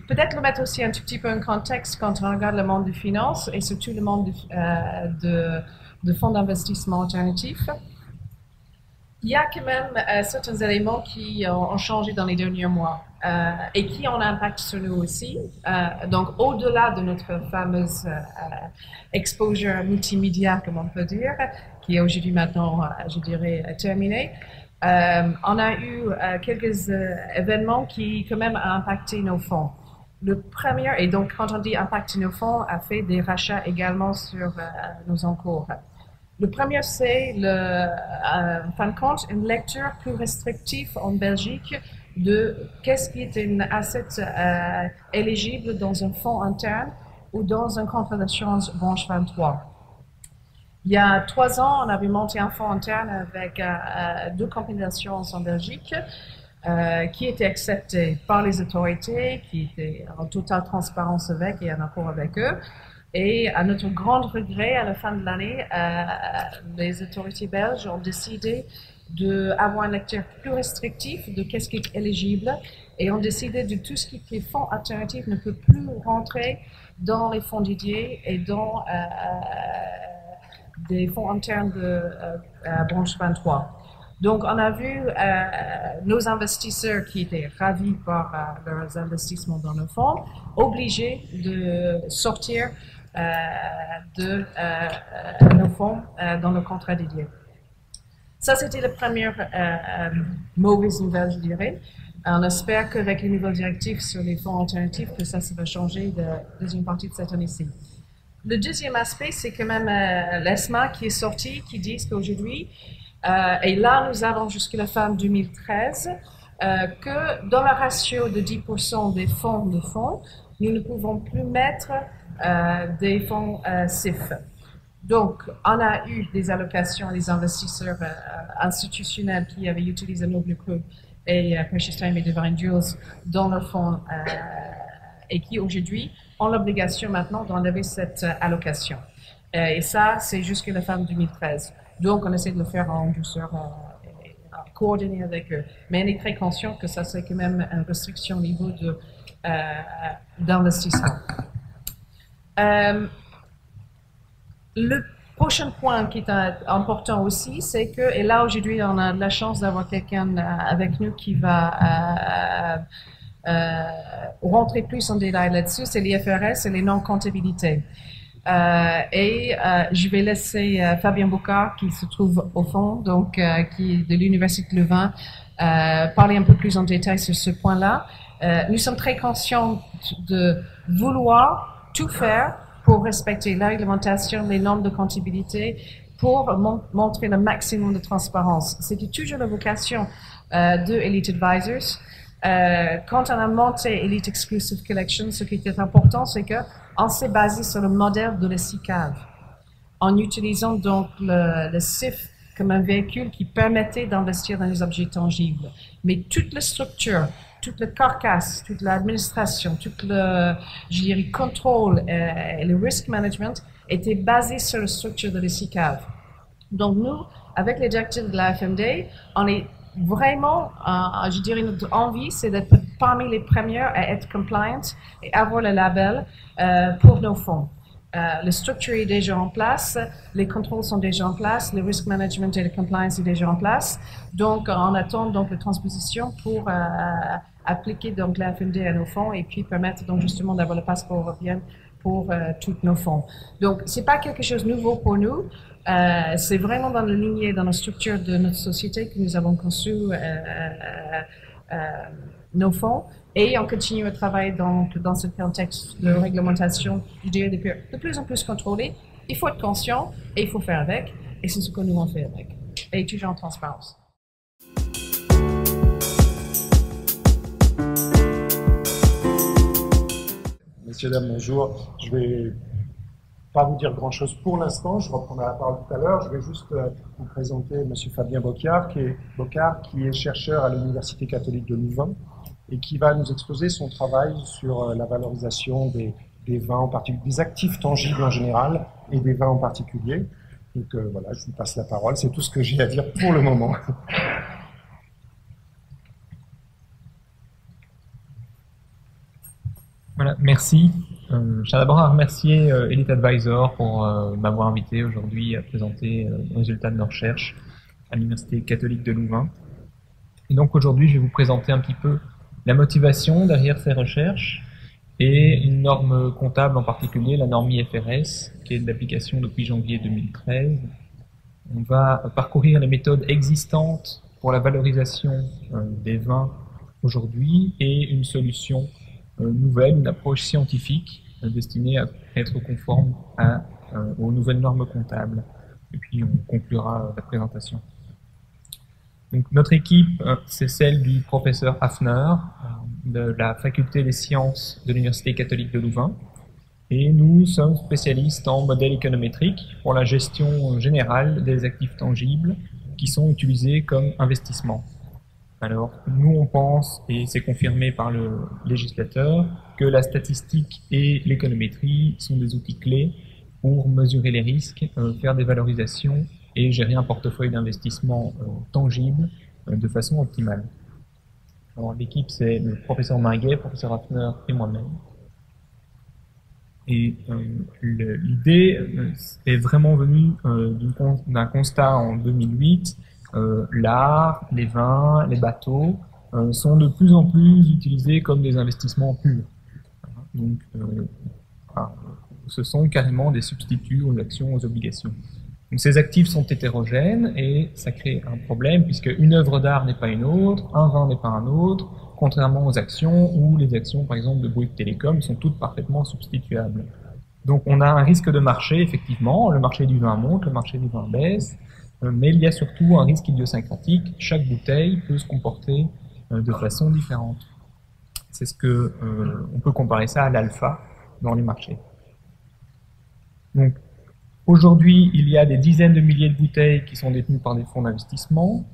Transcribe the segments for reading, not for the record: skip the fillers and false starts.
peut-être le mettre aussi un tout petit peu en contexte quand on regarde le monde des finances et surtout le monde de fonds d'investissement alternatifs. Il y a quand même certains éléments qui ont changé dans les derniers mois et qui ont un impact sur nous aussi. Donc, au-delà de notre fameuse exposure multimédia, comme on peut dire, qui est aujourd'hui maintenant, je dirais, terminée, on a eu quelques événements qui quand même ont impacté nos fonds. Le premier, et donc quand on dit impacter nos fonds, a fait des rachats également sur nos encours. Le premier, c'est, en fin de compte, une lecture plus restrictive en Belgique de qu'est-ce qui est un asset éligible dans un fonds interne ou dans un contrat d'assurance branche 23. Il y a 3 ans, on avait monté un fonds interne avec 2 compagnies d'assurance en Belgique qui étaient acceptés par les autorités, qui étaient en totale transparence avec et en accord avec eux. Et à notre grand regret, à la fin de l'année, les autorités belges ont décidé d'avoir une lecture plus restrictive de qu'est-ce qui est éligible et ont décidé de tout ce qui est fonds alternatifs ne peut plus rentrer dans les fonds dédiés et dans des fonds internes de branche 23. Donc, on a vu nos investisseurs qui étaient ravis par leurs investissements dans nos fonds, obligés de sortir de nos fonds dans le contrat dédié. Ça, c'était la première mauvaise nouvelle, je dirais. On espère qu'avec les nouvelles directives sur les fonds alternatifs, que ça va changer de deuxième partie de cette année-ci. Le deuxième aspect, c'est quand même l'ESMA qui est sorti, qui dit qu'aujourd'hui, et là, nous avons jusqu'à la fin 2013, que dans le ratio de 10% des fonds de fonds, nous ne pouvons plus mettre des fonds CIF. Donc, on a eu des allocations à des investisseurs institutionnels qui avaient utilisé Noble Group et Precious Time et Divine Jewels dans leurs fonds et qui aujourd'hui ont l'obligation maintenant d'enlever cette allocation. Et ça, c'est jusqu'à la fin de 2013. Donc, on essaie de le faire en douceur, coordonné avec eux. Mais on est très conscient que ça, c'est quand même une restriction au niveau d'investissement. Le prochain point qui est important aussi, c'est que, et là aujourd'hui on a de la chance d'avoir quelqu'un avec nous qui va rentrer plus en détail là-dessus, c'est l'IFRS et les non-comptabilités. Je vais laisser Fabien Bocard, qui se trouve au fond, donc qui est de l'Université de Louvain, parler un peu plus en détail sur ce point-là. Nous sommes très conscients de vouloir tout faire pour respecter la réglementation, les normes de comptabilité, pour montrer le maximum de transparence. C'était toujours la vocation de Elite Advisors. Quand on a monté Elite Exclusive Collection, ce qui était important, c'est qu'on s'est basé sur le modèle de la SICAV, en utilisant donc le CIF comme un véhicule qui permettait d'investir dans les objets tangibles. Mais toute la structure, toute la carcasse, toute l'administration, tout le, je dirais, contrôle et le risk management était basé sur la structure de la SICAV. Donc nous, avec les directives de la FMD, on est vraiment, je dirais, notre envie, c'est d'être parmi les premières à être compliant et avoir le label pour nos fonds. La structure est déjà en place, les contrôles sont déjà en place, le risk management et le compliance est déjà en place. Donc, on attend donc la transposition pour appliquer donc la FMD à nos fonds et puis permettre donc justement d'avoir le passeport européen pour tous nos fonds. Donc, c'est pas quelque chose de nouveau pour nous. C'est vraiment dans la lignée, dans la structure de notre société que nous avons conçu nos fonds. Et on continue à travailler dans ce contexte de réglementation, je dirais, de plus en plus contrôlée. Il faut être conscient et il faut faire avec. Et c'est ce que nous on fait avec. Et toujours en transparence. Messieurs, dames, bonjour. Je vais pas vous dire grand-chose pour l'instant. Je reprendrai la parole tout à l'heure. Je vais juste vous présenter Monsieur Fabien Bocard, qui est chercheur à l'Université catholique de Louvain et qui va nous exposer son travail sur la valorisation des vins en particulier, des actifs tangibles en général et des vins en particulier. Donc voilà, je vous passe la parole. C'est tout ce que j'ai à dire pour le moment. Voilà, merci. Je tiens d'abord à remercier Elite Advisor pour m'avoir invité aujourd'hui à présenter les résultats de nos recherches à l'Université catholique de Louvain. Et donc aujourd'hui, je vais vous présenter un petit peu la motivation derrière ces recherches et une norme comptable en particulier, la norme IFRS, qui est d'application depuis janvier 2013. On va parcourir les méthodes existantes pour la valorisation des vins aujourd'hui et une solution nouvelle, une approche scientifique destinée à être conforme aux nouvelles normes comptables. Et puis on conclura la présentation. Donc, notre équipe, c'est celle du professeur Hafner de la faculté des sciences de l'Université catholique de Louvain. Et nous sommes spécialistes en modèle économétrique pour la gestion générale des actifs tangibles qui sont utilisés comme investissement. Alors, nous, on pense, et c'est confirmé par le législateur, que la statistique et l'économétrie sont des outils clés pour mesurer les risques, faire des valorisations et gérer un portefeuille d'investissement tangible de façon optimale. Alors, l'équipe, c'est le professeur Minguet, professeur Hafner et moi-même. Et l'idée est vraiment venue d'un constat en 2008. L'art, les vins, les bateaux sont de plus en plus utilisés comme des investissements purs. Donc, ce sont carrément des substituts aux actions, aux obligations. Donc, ces actifs sont hétérogènes et ça crée un problème puisque une œuvre d'art n'est pas une autre, un vin n'est pas un autre, contrairement aux actions où les actions, par exemple, de Bouygues Télécom sont toutes parfaitement substituables. Donc, on a un risque de marché, effectivement. Le marché du vin monte, le marché du vin baisse, mais il y a surtout un risque idiosyncratique. Chaque bouteille peut se comporter de façon différente. C'est ce que on peut comparer ça à l'alpha dans les marchés. Donc, aujourd'hui, il y a des dizaines de milliers de bouteilles qui sont détenues par des fonds d'investissement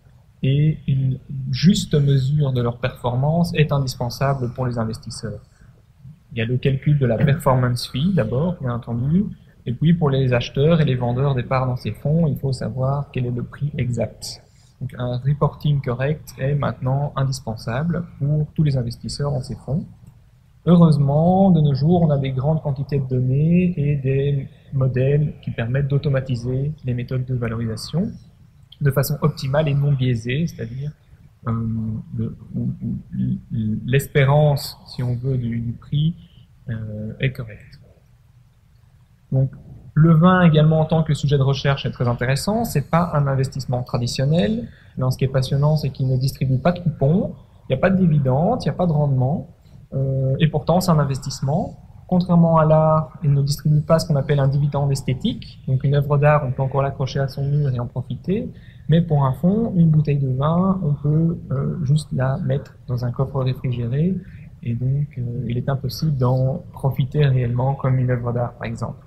et une juste mesure de leur performance est indispensable pour les investisseurs. Il y a le calcul de la performance fee d'abord, bien entendu, et puis pour les acheteurs et les vendeurs des parts dans ces fonds, il faut savoir quel est le prix exact. Donc un reporting correct est maintenant indispensable pour tous les investisseurs dans ces fonds. Heureusement, de nos jours, on a des grandes quantités de données et des modèles qui permettent d'automatiser les méthodes de valorisation de façon optimale et non biaisée, c'est-à-dire l'espérance, si on veut, du prix est correcte. Donc, le vin également en tant que sujet de recherche est très intéressant. C'est pas un investissement traditionnel. Là, ce qui est passionnant, c'est qu'il ne distribue pas de coupons, il n'y a pas de dividendes, il n'y a pas de rendement, et pourtant c'est un investissement. Contrairement à l'art, il ne distribue pas ce qu'on appelle un dividende esthétique. Donc une œuvre d'art, on peut encore l'accrocher à son mur et en profiter. Mais pour un fonds, une bouteille de vin, on peut juste la mettre dans un coffre réfrigéré. Et donc, il est impossible d'en profiter réellement comme une œuvre d'art, par exemple.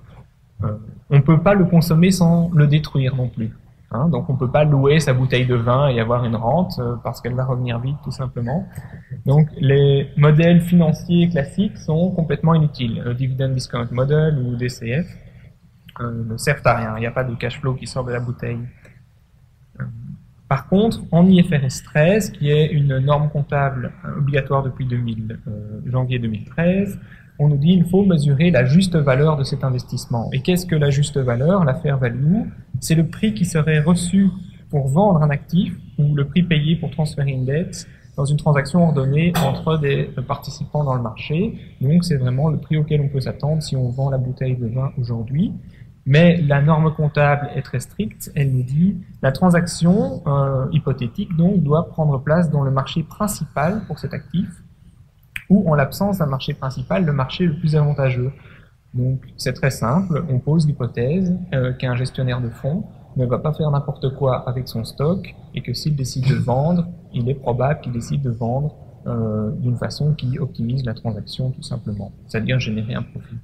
On ne peut pas le consommer sans le détruire non plus. Hein, donc on ne peut pas louer sa bouteille de vin et avoir une rente parce qu'elle va revenir vite, tout simplement. Donc les modèles financiers classiques sont complètement inutiles. Le Dividend Discount Model ou DCF ne servent à rien. Il n'y a pas de cash flow qui sort de la bouteille. Par contre, en IFRS 13, qui est une norme comptable obligatoire depuis janvier 2013, on nous dit qu'il faut mesurer la juste valeur de cet investissement. Et qu'est-ce que la juste valeur, la fair value? C'est le prix qui serait reçu pour vendre un actif ou le prix payé pour transférer une dette dans une transaction ordonnée entre des participants dans le marché. Donc c'est vraiment le prix auquel on peut s'attendre si on vend la bouteille de vin aujourd'hui. Mais la norme comptable est très stricte. Elle nous dit la transaction hypothétique donc doit prendre place dans le marché principal pour cet actif, ou en l'absence d'un marché principal, le marché le plus avantageux. Donc c'est très simple, on pose l'hypothèse qu'un gestionnaire de fonds ne va pas faire n'importe quoi avec son stock et que s'il décide de vendre, il est probable qu'il décide de vendre d'une façon qui optimise la transaction tout simplement, c'est-à-dire générer un profit.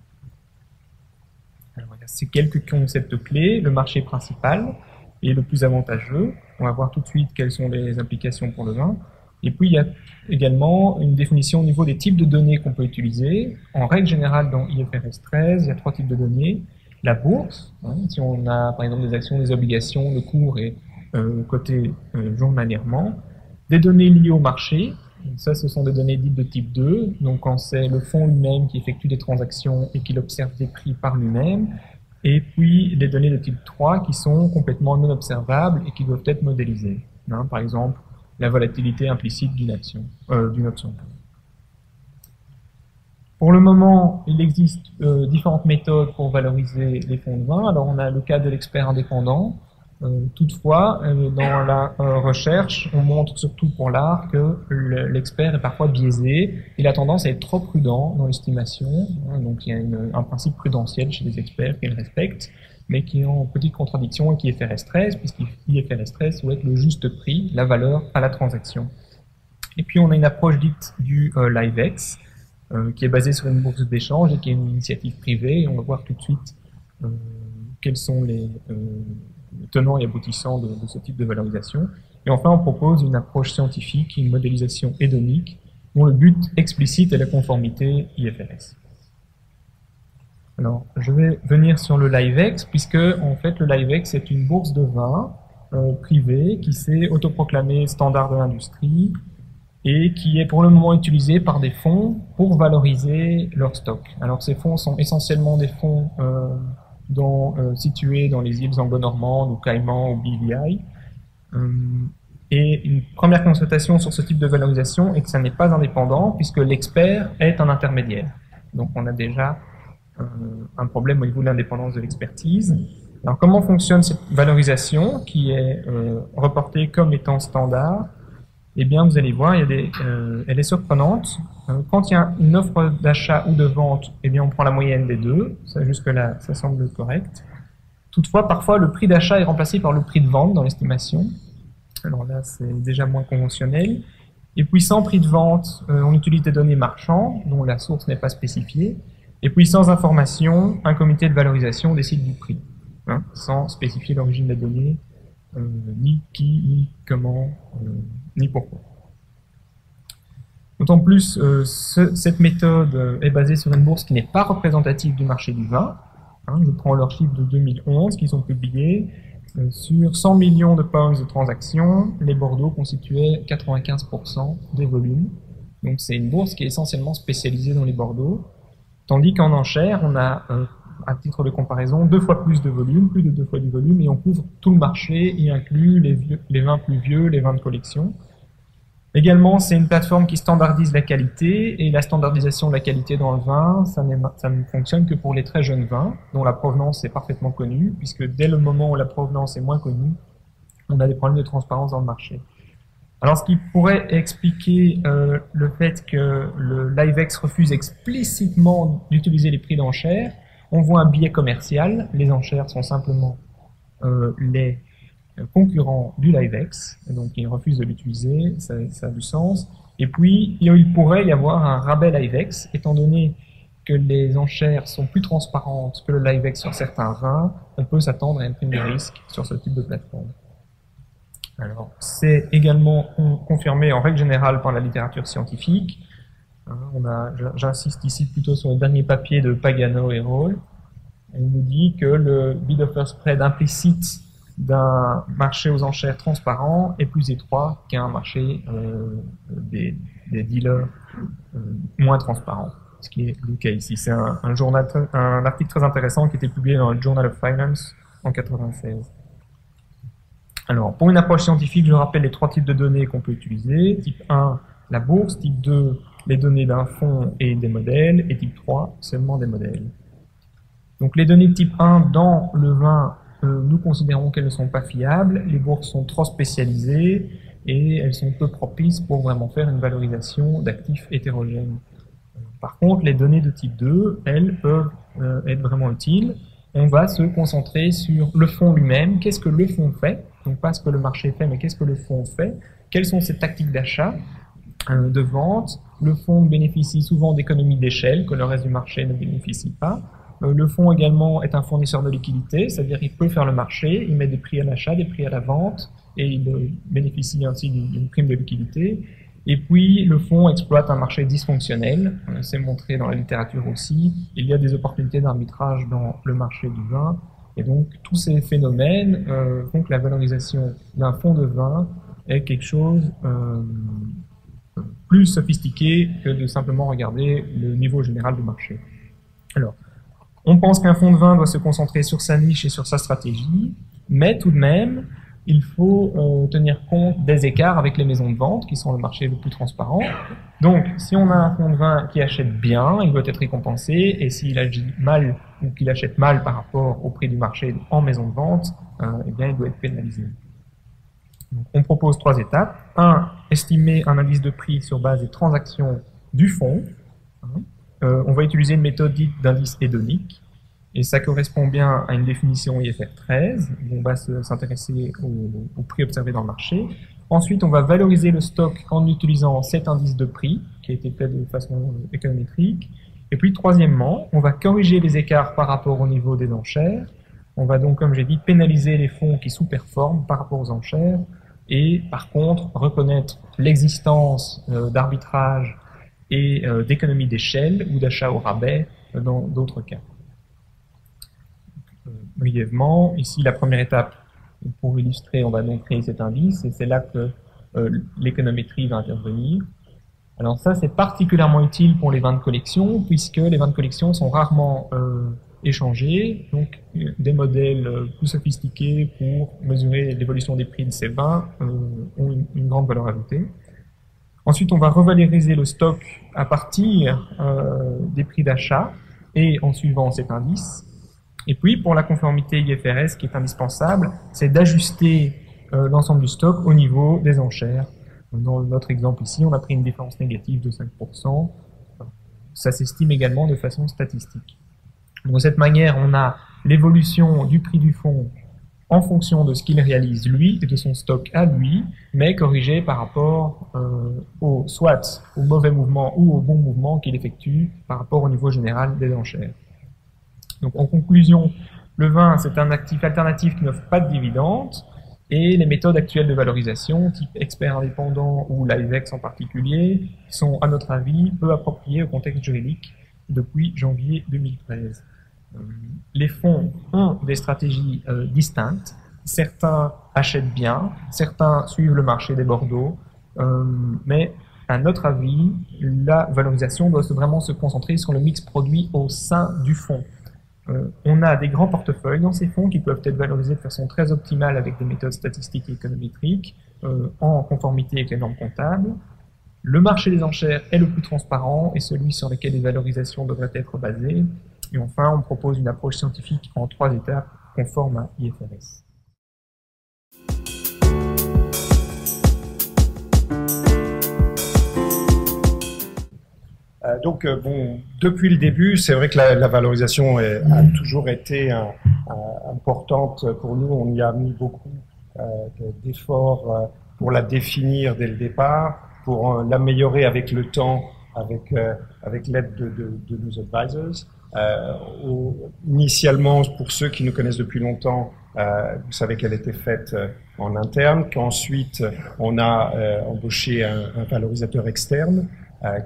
Alors, il y a ces quelques concepts clés, le marché principal est le plus avantageux. On va voir tout de suite quelles sont les implications pour le vin. Et puis, il y a également une définition au niveau des types de données qu'on peut utiliser. En règle générale, dans IFRS 13, il y a 3 types de données. La bourse, hein, si on a par exemple des actions, des obligations, le cours est coté journalièrement. Des données liées au marché, Ça, ce sont des données dites de type 2, donc quand c'est le fonds lui-même qui effectue des transactions et qui observe des prix par lui-même, et puis des données de type 3 qui sont complètement non observables et qui doivent être modélisées. Par exemple, la volatilité implicite d'une option. Pour le moment, il existe différentes méthodes pour valoriser les fonds de vin. Alors on a le cas de l'expert indépendant. Toutefois, dans la recherche, on montre surtout pour l'art que l'expert est parfois biaisé. Il a tendance à être trop prudent dans l'estimation. Donc il y a un principe prudentiel chez les experts qu'il respecte, mais qui est en petite contradiction avec IFRS 13, puisqu'IFRS 13 souhaite le juste prix, la valeur à la transaction. Et puis on a une approche dite du LiveX, qui est basée sur une bourse d'échange et qui est une initiative privée. Et on va voir tout de suite quels sont les tenants et aboutissants de ce type de valorisation. Et enfin, on propose une approche scientifique, une modélisation hédonique, dont le but explicite est la conformité IFRS. Alors, je vais venir sur le LiveX, puisque en fait le LiveX est une bourse de vin privée qui s'est autoproclamée standard de l'industrie et qui est pour le moment utilisée par des fonds pour valoriser leur stock. Alors ces fonds sont essentiellement des fonds situés dans les îles anglo-normandes ou Caïmans ou BVI. Et une première constatation sur ce type de valorisation est que ça n'est pas indépendant puisque l'expert est un intermédiaire. Donc on a déjà un problème au niveau de l'indépendance de l'expertise. Alors comment fonctionne cette valorisation qui est reportée comme étant standard? Eh bien, vous allez voir, elle est surprenante. Quand il y a une offre d'achat ou de vente, eh bien, on prend la moyenne des deux. Ça, jusque-là, ça semble correct. Toutefois, parfois, le prix d'achat est remplacé par le prix de vente dans l'estimation. Alors là, c'est déjà moins conventionnel. Et puis, sans prix de vente, on utilise des données marchands, dont la source n'est pas spécifiée. Et puis, sans information, un comité de valorisation décide du prix, sans spécifier l'origine des données, ni qui, ni comment, ni pourquoi. D'autant plus, cette méthode est basée sur une bourse qui n'est pas représentative du marché du vin. Je prends leurs chiffres de 2011 qui sont publiés. Sur 100 millions de pounds de transactions, les Bordeaux constituaient 95% des volumes. Donc c'est une bourse qui est essentiellement spécialisée dans les Bordeaux. Tandis qu'en enchères, on a, à titre de comparaison, 2 fois plus de volume, plus de 2 fois du volume, et on couvre tout le marché, y inclut les vins plus vieux, les vins de collection. Également, c'est une plateforme qui standardise la qualité, et la standardisation de la qualité dans le vin, ça ne fonctionne que pour les très jeunes vins, dont la provenance est parfaitement connue, puisque dès le moment où la provenance est moins connue, on a des problèmes de transparence dans le marché. Alors, ce qui pourrait expliquer le fait que le LiveX refuse explicitement d'utiliser les prix d'enchères, on voit un biais commercial. Les enchères sont simplement les concurrents du LiveX, donc ils refusent de l'utiliser, ça a du sens. Et puis, il pourrait y avoir un rabais LiveX, étant donné que les enchères sont plus transparentes que le LiveX sur certains vins, on peut s'attendre à une prime de risque sur ce type de plateforme. Alors, c'est également confirmé en règle générale par la littérature scientifique. J'insiste ici plutôt sur le dernier papier de Pagano et Roll. Il nous dit que le bid-offer spread implicite d'un marché aux enchères transparent est plus étroit qu'un marché des dealers moins transparents, ce qui est le cas ici. C'est un article très intéressant qui a été publié dans le Journal of Finance en 1996. Alors, pour une approche scientifique, je rappelle les 3 types de données qu'on peut utiliser. Type 1, la bourse. Type 2, les données d'un fonds et des modèles. Et type 3, seulement des modèles. Donc, les données de type 1 dans le vin, nous considérons qu'elles ne sont pas fiables. Les bourses sont trop spécialisées et elles sont peu propices pour vraiment faire une valorisation d'actifs hétérogènes. Par contre, les données de type 2, elles peuvent être vraiment utiles. On va se concentrer sur le fonds lui-même. Qu'est-ce que le fonds fait? Donc pas ce que le marché fait, mais qu'est-ce que le fonds fait? Quelles sont ses tactiques d'achat, de vente? Le fonds bénéficie souvent d'économies d'échelle que le reste du marché ne bénéficie pas. Le fonds également est un fournisseur de liquidité, c'est-à-dire qu'il peut faire le marché, il met des prix à l'achat, des prix à la vente, et il bénéficie ainsi d'une prime de liquidité. Et puis, le fonds exploite un marché dysfonctionnel, c'est montré dans la littérature aussi. Il y a des opportunités d'arbitrage dans le marché du vin. Et donc, tous ces phénomènes font que la valorisation d'un fonds de vin est quelque chose plus sophistiqué que de simplement regarder le niveau général du marché. Alors, on pense qu'un fonds de vin doit se concentrer sur sa niche et sur sa stratégie, mais tout de même, il faut tenir compte des écarts avec les maisons de vente, qui sont le marché le plus transparent. Donc, si on a un fonds de vin qui achète bien, il doit être récompensé, et s'il agit mal ou qu'il achète mal par rapport au prix du marché en maison de vente, eh bien, il doit être pénalisé. Donc, on propose 3 étapes. 1. Estimer un indice de prix sur base des transactions du fonds. On va utiliser une méthode dite d'indice hédonique, et ça correspond bien à une définition IFR 13. On va s'intéresser au prix observé dans le marché. Ensuite, on va valoriser le stock en utilisant cet indice de prix, qui a été fait de façon économétrique. Et puis, troisièmement, on va corriger les écarts par rapport au niveau des enchères. On va donc, comme j'ai dit, pénaliser les fonds qui sous-performent par rapport aux enchères, et par contre, reconnaître l'existence d'arbitrage et d'économie d'échelle ou d'achat au rabais dans d'autres cas. Brièvement, ici la première étape, pour illustrer, on va donc créer cet indice, et c'est là que l'économétrie va intervenir. Alors ça, c'est particulièrement utile pour les vins de collection, puisque les vins de collection sont rarement échangés, donc des modèles plus sophistiqués pour mesurer l'évolution des prix de ces vins ont une grande valeur ajoutée. Ensuite, on va revaloriser le stock à partir des prix d'achat et en suivant cet indice. Et puis, pour la conformité IFRS, ce qui est indispensable, c'est d'ajuster l'ensemble du stock au niveau des enchères. Dans notre exemple ici, on a pris une différence négative de 5%. Ça s'estime également de façon statistique. Donc, de cette manière, on a l'évolution du prix du fonds en fonction de ce qu'il réalise lui et de son stock à lui, mais corrigé par rapport soit au mauvais mouvement ou au bon mouvement qu'il effectue par rapport au niveau général des enchères. Donc en conclusion, le vin, c'est un actif alternatif qui n'offre pas de dividendes, et les méthodes actuelles de valorisation, type expert indépendant ou l'IVEX en particulier, sont à notre avis peu appropriées au contexte juridique depuis janvier 2013. Les fonds ont des stratégies distinctes, certains achètent bien, certains suivent le marché des Bordeaux, mais à notre avis, la valorisation doit vraiment se concentrer sur le mix produit au sein du fonds. On a des grands portefeuilles dans ces fonds qui peuvent être valorisés de façon très optimale avec des méthodes statistiques et économétriques en conformité avec les normes comptables. Le marché des enchères est le plus transparent et celui sur lequel les valorisations devraient être basées. Et enfin, on propose une approche scientifique en 3 étapes conforme à IFRS. Donc, bon, depuis le début, c'est vrai que la valorisation a toujours été importante pour nous. On y a mis beaucoup d'efforts pour la définir dès le départ, pour l'améliorer avec le temps, avec l'aide de nos advisors. Initialement, pour ceux qui nous connaissent depuis longtemps, vous savez qu'elle était faite en interne, qu'ensuite on a embauché un valorisateur externe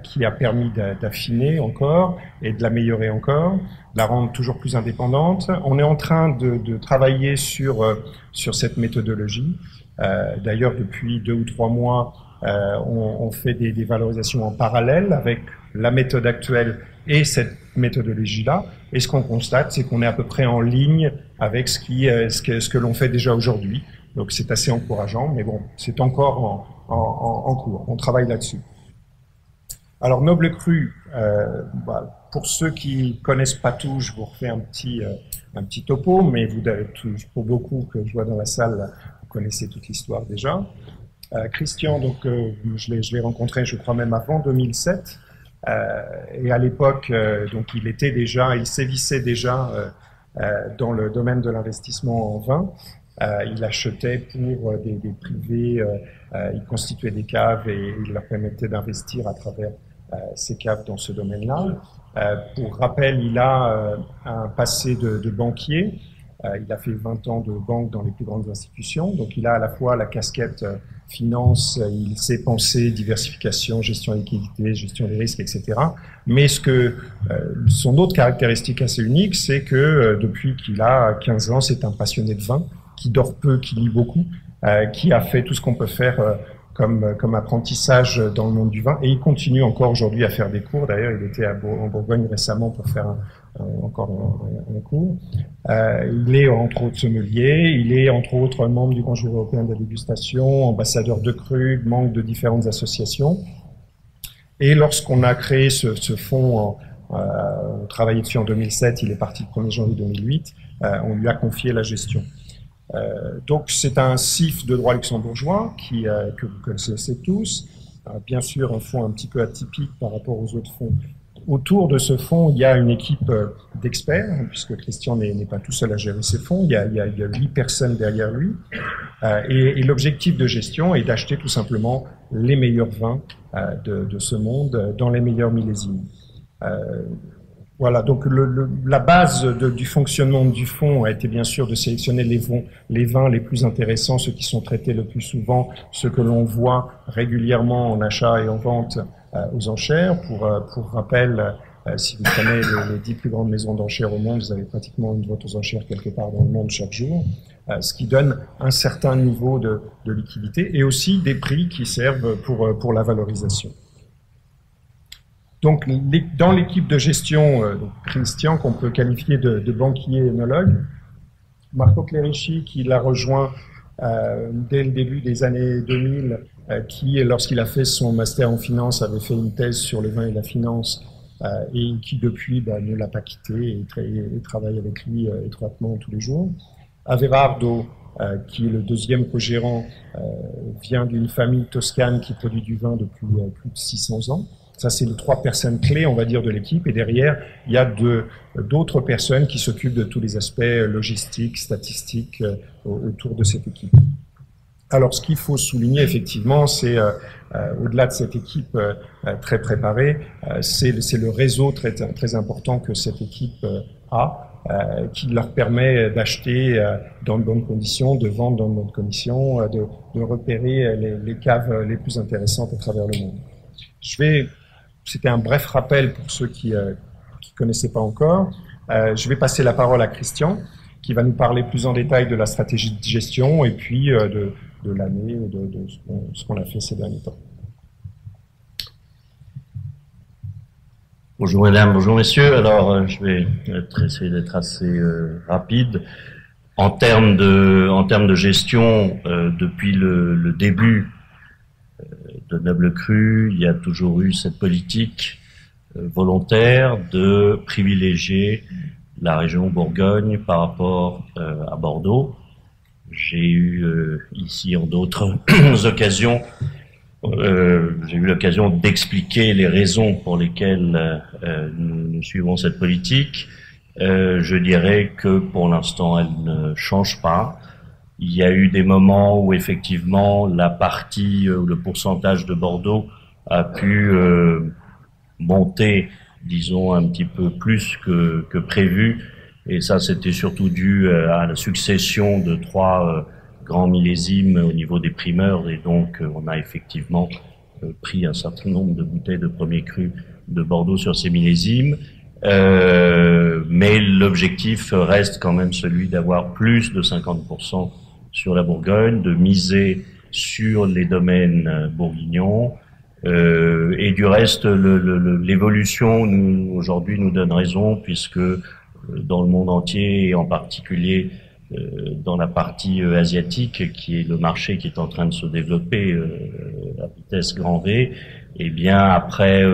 qui a permis d'affiner encore et de l'améliorer encore, de la rendre toujours plus indépendante. On est en train de travailler sur cette méthodologie. D'ailleurs, depuis 2 ou 3 mois, on fait des valorisations en parallèle avec la méthode actuelle et cette méthodologie-là. Et ce qu'on constate, c'est qu'on est à peu près en ligne avec ce que l'on fait déjà aujourd'hui. Donc c'est assez encourageant, mais bon, c'est encore en cours. On travaille là-dessus. Alors, Noble Cru, pour ceux qui connaissent pas tout, je vous refais un petit topo, mais pour beaucoup que je vois dans la salle, vous connaissez toute l'histoire déjà. Christian, donc, je l'ai rencontré, je crois même avant 2007, et à l'époque, donc, il sévissait déjà dans le domaine de l'investissement en vin. Il achetait pour des privés, il constituait des caves et il leur permettait d'investir à travers ces caves dans ce domaine-là. Pour rappel, il a un passé de banquier. Il a fait 20 ans de banque dans les plus grandes institutions. Donc, il a à la fois la casquette finance, il sait penser diversification, gestion de liquidité, gestion des risques, etc. Mais son autre caractéristique assez unique, c'est que depuis qu'il a 15 ans, c'est un passionné de vin, qui dort peu, qui lit beaucoup, qui a fait tout ce qu'on peut faire comme apprentissage dans le monde du vin, et il continue encore aujourd'hui à faire des cours. D'ailleurs, il était en Bourgogne récemment pour faire encore un cours. Il est entre autres sommelier, il est entre autres membre du Grand Jury européen de la dégustation, ambassadeur de cru, membre de différentes associations. Et lorsqu'on a créé ce fonds, on travaillait dessus en 2007, il est parti le 1er janvier 2008, on lui a confié la gestion. Donc c'est un CIF de droit luxembourgeois que vous connaissez tous. Bien sûr, un fonds un petit peu atypique par rapport aux autres fonds. Autour de ce fonds, il y a une équipe d'experts, puisque Christian n'est pas tout seul à gérer ces fonds. Il y a 8 personnes derrière lui. Et l'objectif de gestion est d'acheter tout simplement les meilleurs vins de ce monde dans les meilleurs millésimes. Voilà, donc la base du fonctionnement du fonds a été bien sûr de sélectionner les vins les plus intéressants, ceux qui sont traités le plus souvent, ceux que l'on voit régulièrement en achat et en vente aux enchères. Pour rappel, si vous prenez les 10 plus grandes maisons d'enchères au monde, vous avez pratiquement une vente aux enchères quelque part dans le monde chaque jour, ce qui donne un certain niveau de liquidité et aussi des prix qui servent pour la valorisation. Donc, dans l'équipe de gestion, Christian, qu'on peut qualifier de banquier œnologue, Marco Clerici, qui l'a rejoint dès le début des années 2000, qui, lorsqu'il a fait son master en finance, avait fait une thèse sur le vin et la finance, et qui depuis ne l'a pas quitté et travaille avec lui étroitement tous les jours. Averardo, qui est le deuxième co-gérant, vient d'une famille toscane qui produit du vin depuis plus de 600 ans. Ça, c'est les 3 personnes clés, on va dire, de l'équipe. Et derrière, il y a d'autres personnes qui s'occupent de tous les aspects logistiques, statistiques autour de cette équipe. Alors, ce qu'il faut souligner, effectivement, c'est, au-delà de cette équipe très préparée, c'est le réseau très important que cette équipe a, qui leur permet d'acheter dans de bonnes conditions, de vendre dans de bonnes conditions, de repérer les caves les plus intéressantes à travers le monde. C'était un bref rappel pour ceux qui connaissaient pas encore. Je vais passer la parole à Christian, qui va nous parler plus en détail de la stratégie de gestion et puis de l'année, de ce qu'on a fait ces derniers temps. Bonjour mesdames, bonjour messieurs. Alors je vais essayer d'être assez rapide. En termes de gestion, depuis le début de Noble Cru, il y a toujours eu cette politique volontaire de privilégier la région Bourgogne par rapport à Bordeaux. J'ai eu ici en d'autres occasions, j'ai eu l'occasion d'expliquer les raisons pour lesquelles nous suivons cette politique. Je dirais que pour l'instant elle ne change pas. Il y a eu des moments où effectivement la partie ou le pourcentage de Bordeaux a pu monter, disons, un petit peu plus que prévu. Et ça, c'était surtout dû à la succession de 3 grands millésimes au niveau des primeurs. Et donc, on a effectivement pris un certain nombre de bouteilles de premier cru de Bordeaux sur ces millésimes. Mais l'objectif reste quand même celui d'avoir plus de 50% sur la Bourgogne, de miser sur les domaines bourguignons. Et du reste, l'évolution aujourd'hui nous donne raison, puisque dans le monde entier, et en particulier dans la partie asiatique, qui est le marché qui est en train de se développer à vitesse grand V, et bien après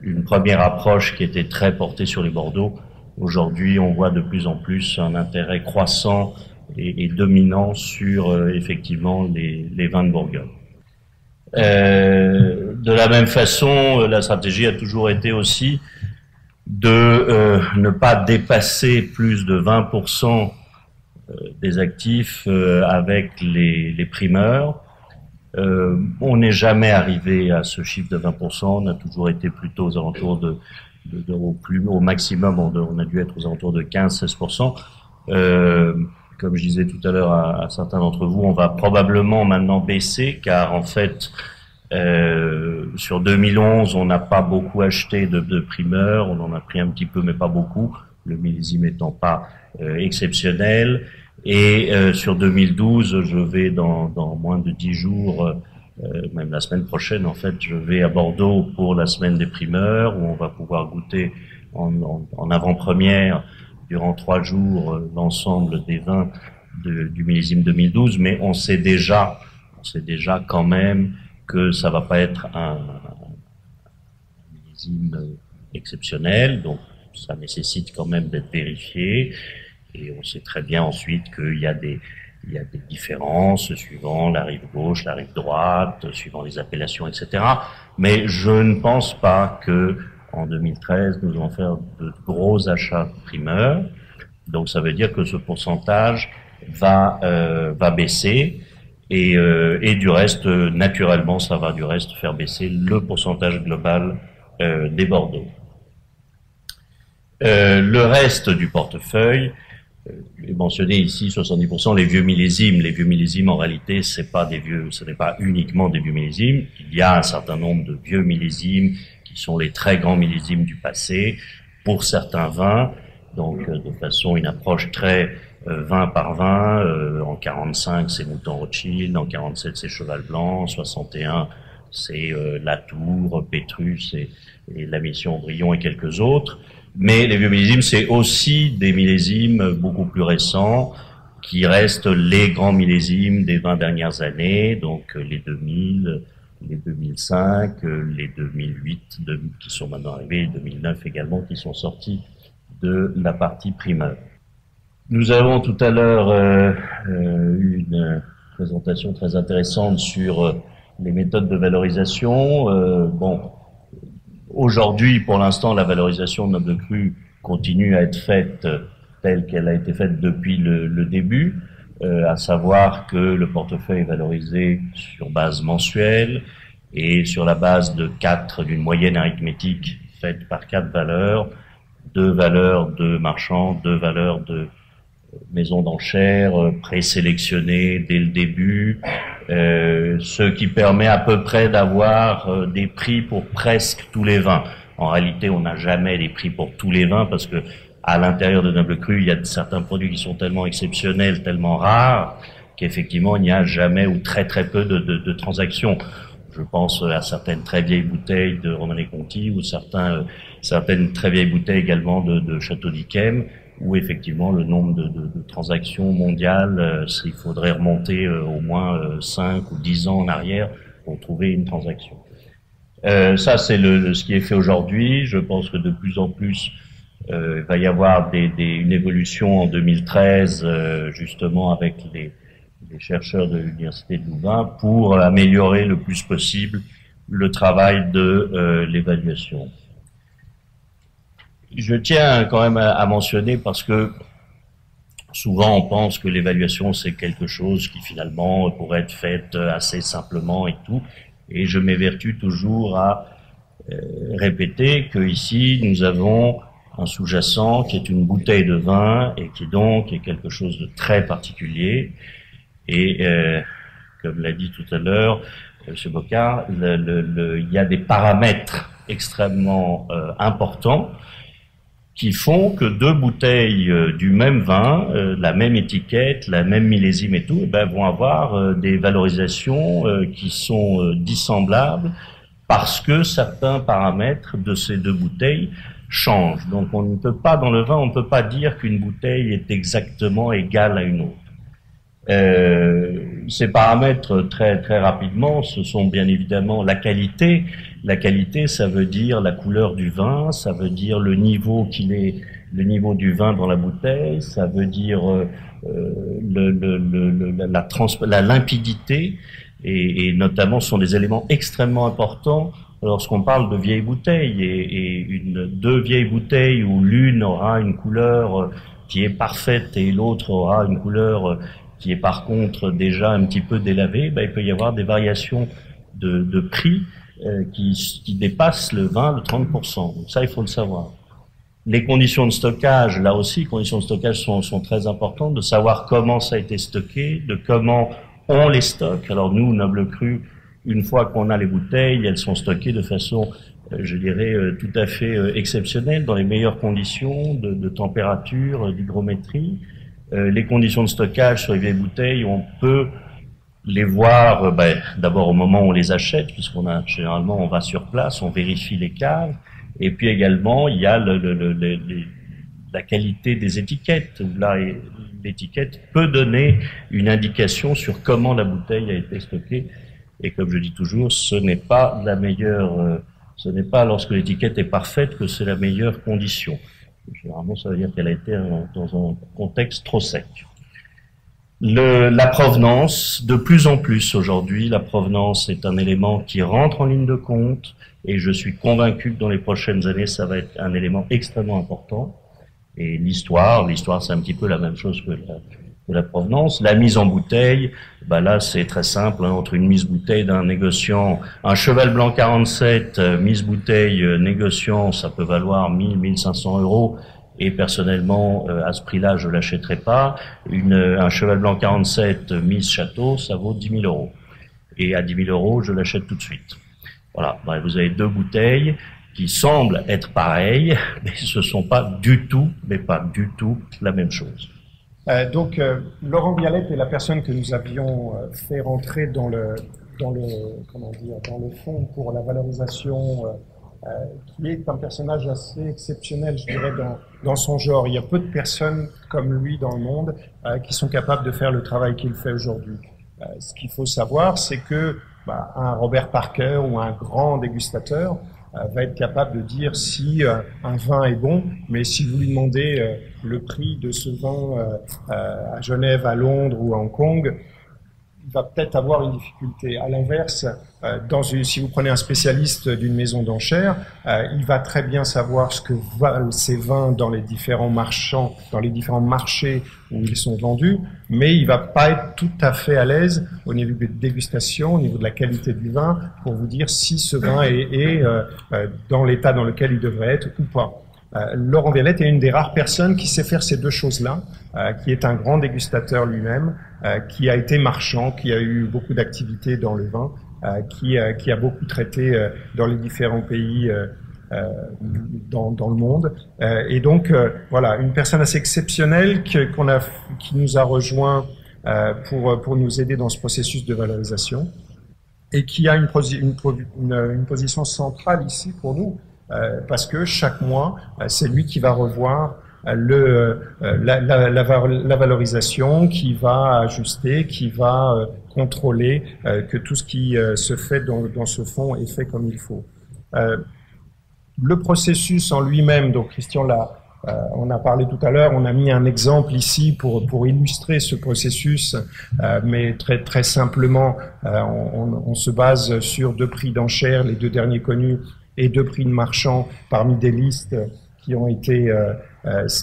une première approche qui était très portée sur les Bordeaux, aujourd'hui on voit de plus en plus un intérêt croissant et dominant sur effectivement les vins de Bourgogne. De la même façon, la stratégie a toujours été aussi de ne pas dépasser plus de 20% des actifs avec les primeurs. On n'est jamais arrivé à ce chiffre de 20%, on a toujours été plutôt aux alentours au maximum, on a dû être aux alentours de 15-16%. Comme je disais tout à l'heure à certains d'entre vous, on va probablement maintenant baisser, car en fait, sur 2011, on n'a pas beaucoup acheté de primeurs, on en a pris un petit peu, mais pas beaucoup, le millésime étant pas exceptionnel. Et sur 2012, je vais dans moins de 10 jours même la semaine prochaine, en fait, je vais à Bordeaux pour la semaine des primeurs, où on va pouvoir goûter en avant-première, durant 3 jours, l'ensemble des vins du millésime 2012, mais on sait déjà quand même que ça va pas être un millésime exceptionnel, donc ça nécessite quand même d'être vérifié, et on sait très bien ensuite qu'il y a des différences suivant la rive gauche, la rive droite, suivant les appellations, etc. Mais je ne pense pas que en 2013 nous allons faire de gros achats primeurs. Donc ça veut dire que ce pourcentage va baisser, et du reste, naturellement, ça va du reste faire baisser le pourcentage global des Bordeaux. Le reste du portefeuille, j'ai mentionné ici 70% les vieux millésimes. Les vieux millésimes, en réalité, ce n'est pas uniquement des vieux millésimes. Il y a un certain nombre de vieux millésimes qui sont les très grands millésimes du passé pour certains vins. Donc, de façon, une approche très vin par vin. En 45, c'est Mouton Rothschild. En 47, c'est Cheval Blanc. En 61, c'est Latour, Pétrus et la Mission Aubryon et quelques autres. Mais les vieux millésimes, c'est aussi des millésimes beaucoup plus récents qui restent les grands millésimes des 20 dernières années, donc les 2000, les 2005, les 2008 qui sont maintenant arrivés, les 2009 également qui sont sortis de la partie primeur. Nous avons tout à l'heure eu une présentation très intéressante sur les méthodes de valorisation. Aujourd'hui, pour l'instant, la valorisation de Noble Cru continue à être faite telle qu'elle a été faite depuis le début, à savoir que le portefeuille est valorisé sur base mensuelle et sur la base d'une moyenne arithmétique faite par 4 valeurs, 2 valeurs de marchands, 2 valeurs de maisons d'enchères présélectionnées dès le début, ce qui permet à peu près d'avoir des prix pour presque tous les vins. En réalité, on n'a jamais des prix pour tous les vins parce que à l'intérieur de Noble Cru, il y a certains produits qui sont tellement exceptionnels, tellement rares, qu'effectivement, il n'y a jamais ou très très peu de transactions. Je pense à certaines très vieilles bouteilles de Romanée Conti ou certaines très vieilles bouteilles également de Château d'Yquem, où effectivement le nombre de transactions mondiales, il faudrait remonter au moins 5 ou 10 ans en arrière pour trouver une transaction. Ça, c'est ce qui est fait aujourd'hui. Je pense que de plus en plus, il va y avoir une évolution en 2013, justement avec les chercheurs de l'Université de Louvain, pour améliorer le plus possible le travail de l'évaluation. Je tiens quand même à mentionner, parce que souvent on pense que l'évaluation c'est quelque chose qui finalement pourrait être faite assez simplement et tout, et je m'évertue toujours à répéter que ici nous avons un sous-jacent qui est une bouteille de vin et qui donc est quelque chose de très particulier, et comme l'a dit tout à l'heure M. Bocard, il y a des paramètres extrêmement importants qui font que 2 bouteilles du même vin, la même étiquette, la même millésime et tout, vont avoir des valorisations qui sont dissemblables parce que certains paramètres de ces 2 bouteilles changent. Donc on ne peut pas, dans le vin, on ne peut pas dire qu'une bouteille est exactement égale à une autre. Ces paramètres, très très rapidement, ce sont bien évidemment la qualité. La qualité, ça veut dire la couleur du vin, ça veut dire le niveau le niveau du vin dans la bouteille, ça veut dire la limpidité, et notamment ce sont des éléments extrêmement importants lorsqu'on parle de vieilles bouteilles, et 2 vieilles bouteilles où l'une aura une couleur qui est parfaite et l'autre aura une couleur qui est par contre déjà un petit peu délavée, il peut y avoir des variations de prix qui dépassent le vin de 30%. Donc ça, il faut le savoir. Les conditions de stockage, là aussi, les conditions de stockage sont très importantes, de savoir comment ça a été stocké, de comment on les stocke. Alors nous, Noble Cru, une fois qu'on a les bouteilles, elles sont stockées de façon, je dirais, tout à fait exceptionnelle, dans les meilleures conditions de température, d'hygrométrie. Les conditions de stockage sur les vieilles bouteilles, on peut les voir, d'abord au moment où on les achète, puisqu'on a généralement on va sur place, on vérifie les caves, et puis également il y a la qualité des étiquettes. Là, l'étiquette peut donner une indication sur comment la bouteille a été stockée. Et comme je dis toujours, ce n'est pas la meilleure, ce n'est pas lorsque l'étiquette est parfaite que c'est la meilleure condition. Généralement, ça veut dire qu'elle a été dans un contexte trop sec. La provenance, de plus en plus aujourd'hui, la provenance est un élément qui rentre en ligne de compte, et je suis convaincu que dans les prochaines années, ça va être un élément extrêmement important. Et l'histoire, c'est un petit peu la même chose que la provenance. La mise en bouteille, là c'est très simple, entre une mise bouteille d'un négociant, un Cheval Blanc 47, mise bouteille négociant, ça peut valoir 1000, 1500 euros. Et personnellement, à ce prix-là, je l'achèterai pas. Un Cheval Blanc 47 mise château, ça vaut 10 000 euros. Et à 10 000 euros, je l'achète tout de suite. Voilà. Vous avez deux bouteilles qui semblent être pareilles, mais ce sont pas du tout la même chose. Donc, Laurent Bialette est la personne que nous avions fait rentrer dans le fond pour la valorisation, qui est un personnage assez exceptionnel, je dirais, dans son genre. Il y a peu de personnes comme lui dans le monde qui sont capables de faire le travail qu'il fait aujourd'hui. Ce qu'il faut savoir, c'est que un Robert Parker ou un grand dégustateur va être capable de dire si un vin est bon, mais si vous lui demandez le prix de ce vin à Genève, à Londres ou à Hong Kong, il va peut-être avoir une difficulté. À l'inverse, si vous prenez un spécialiste d'une maison d'enchères, il va très bien savoir ce que valent ces vins dans les différents marchés où ils sont vendus, mais il va pas être tout à fait à l'aise au niveau de dégustation, au niveau de la qualité du vin, pour vous dire si ce vin est dans l'état dans lequel il devrait être ou pas. Laurent Bialette est une des rares personnes qui sait faire ces deux choses-là, qui est un grand dégustateur lui-même, qui a été marchand, qui a eu beaucoup d'activités dans le vin, qui a beaucoup traité dans les différents pays dans le monde. Et donc, voilà, une personne assez exceptionnelle qui nous a rejoint pour nous aider dans ce processus de valorisation et qui a une position centrale ici pour nous. Parce que chaque mois, c'est lui qui va revoir la valorisation, qui va ajuster, qui va contrôler que tout ce qui se fait dans ce fonds est fait comme il faut. Le processus en lui-même, donc Christian on a parlé tout à l'heure, on a mis un exemple ici pour illustrer ce processus, mais très simplement, on se base sur deux prix d'enchères, les deux derniers connus, et deux prix de marchands parmi des listes qui ont été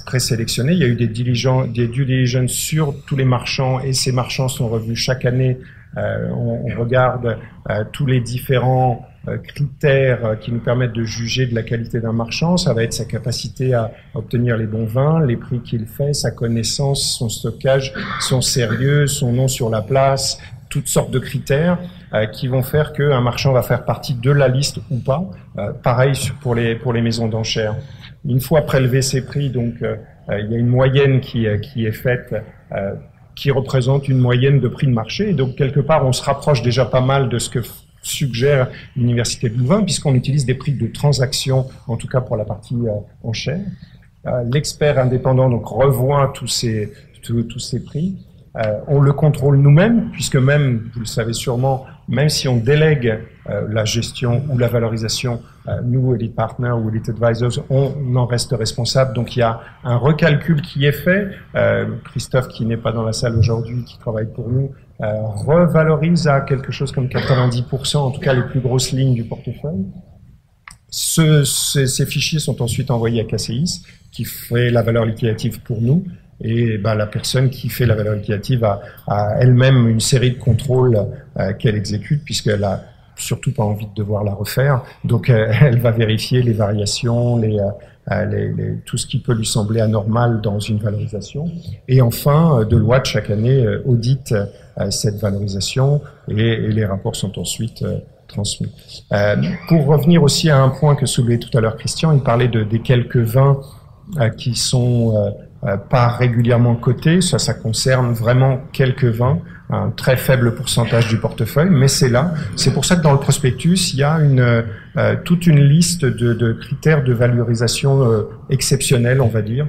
présélectionnés. Il y a eu des due diligence sur tous les marchands et ces marchands sont revus chaque année. On regarde tous les différents critères qui nous permettent de juger de la qualité d'un marchand. Ça va être sa capacité à obtenir les bons vins, les prix qu'il fait, sa connaissance, son stockage, son sérieux, son nom sur la place, toutes sortes de critères qui vont faire qu'un marchand va faire partie de la liste ou pas. Pareil pour les maisons d'enchères. Une fois prélevé ces prix, donc il y a une moyenne qui est faite, qui représente une moyenne de prix de marché. Et donc quelque part, on se rapproche déjà pas mal de ce que suggère l'Université de Louvain, puisqu'on utilise des prix de transaction, en tout cas pour la partie enchères. L'expert indépendant donc revoit tous ces prix. On le contrôle nous-mêmes, puisque même, vous le savez sûrement, même si on délègue la gestion ou la valorisation, nous, Elite Partners ou Elite Advisors, on en reste responsable. Donc il y a un recalcul qui est fait. Christophe, qui n'est pas dans la salle aujourd'hui, qui travaille pour nous, revalorise à quelque chose comme 90%, en tout cas les plus grosses lignes du portefeuille. Ces fichiers sont ensuite envoyés à KCIS, qui fait la valeur liquidative pour nous. Et la personne qui fait la valeur liquidative a elle-même une série de contrôles qu'elle exécute, puisqu'elle a surtout pas envie de devoir la refaire. Donc elle va vérifier les variations, tout ce qui peut lui sembler anormal dans une valorisation. Et enfin, Deloitte chaque année audite cette valorisation et les rapports sont ensuite transmis. Pour revenir aussi à un point que soulevait tout à l'heure Christian, il parlait des quelques vins qui sont pas régulièrement cotés. Ça concerne vraiment quelques vins. un très faible pourcentage du portefeuille, mais c'est là. C'est pour ça que dans le prospectus, il y a toute une liste de critères de valorisation exceptionnels, on va dire,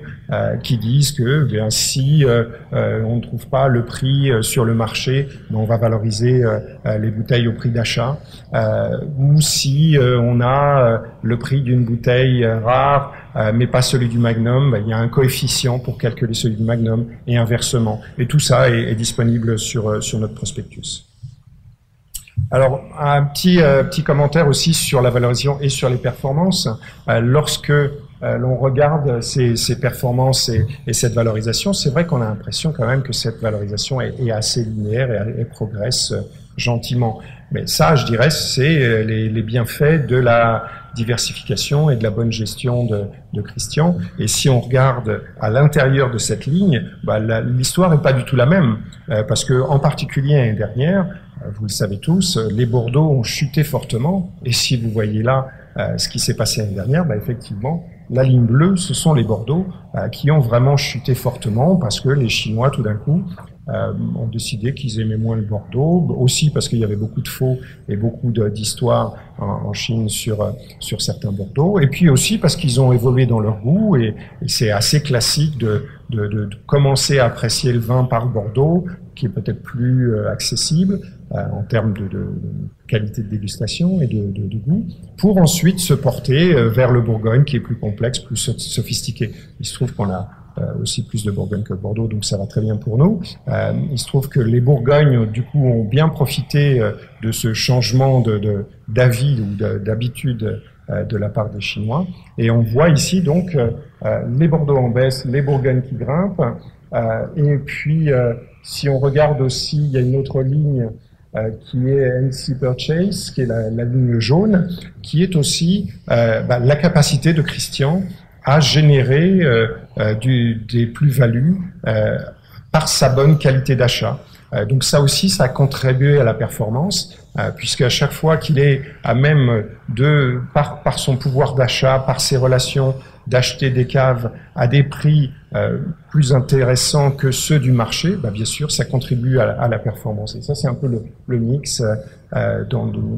qui disent que si on ne trouve pas le prix sur le marché, on va valoriser les bouteilles au prix d'achat, ou si on a le prix d'une bouteille rare, mais pas celui du Magnum, il y a un coefficient pour calculer celui du Magnum et inversement. Et tout ça est disponible sur notre prospectus. Alors, un petit commentaire aussi sur la valorisation et sur les performances. Lorsque l'on regarde ces performances et cette valorisation, c'est vrai qu'on a l'impression quand même que cette valorisation est assez linéaire et progresse gentiment. Mais ça, je dirais, c'est les bienfaits de la diversification et de la bonne gestion de Christian. Et si on regarde à l'intérieur de cette ligne, l'histoire n'est pas du tout la même, parce que en particulier l'année dernière, vous le savez tous, les Bordeaux ont chuté fortement. Et si vous voyez là ce qui s'est passé l'année dernière, effectivement, la ligne bleue, ce sont les Bordeaux qui ont vraiment chuté fortement parce que les Chinois, tout d'un coup, ont décidé qu'ils aimaient moins le Bordeaux, aussi parce qu'il y avait beaucoup de faux et beaucoup d'histoires en Chine sur certains Bordeaux, et puis aussi parce qu'ils ont évolué dans leur goût, et c'est assez classique de commencer à apprécier le vin par le Bordeaux, qui est peut-être plus accessible en termes de qualité de dégustation et de goût, pour ensuite se porter vers le Bourgogne, qui est plus complexe, plus sophistiqué. Il se trouve qu'on a aussi plus de Bourgogne que de Bordeaux, donc ça va très bien pour nous. Il se trouve que les Bourgognes, du coup, ont bien profité de ce changement d'avis ou d'habitude de la part des Chinois. Et on voit ici donc les Bordeaux en baisse, les Bourgognes qui grimpent. Et puis, si on regarde aussi, il y a une autre ligne qui est NC Purchase, qui est la ligne jaune, qui est aussi la capacité de Christian à générer des plus-values par sa bonne qualité d'achat. Donc ça aussi, ça a contribué à la performance, puisque à chaque fois qu'il est à même par son pouvoir d'achat, par ses relations, d'acheter des caves à des prix plus intéressants que ceux du marché, bien sûr, ça contribue à la performance. Et ça, c'est un peu le mix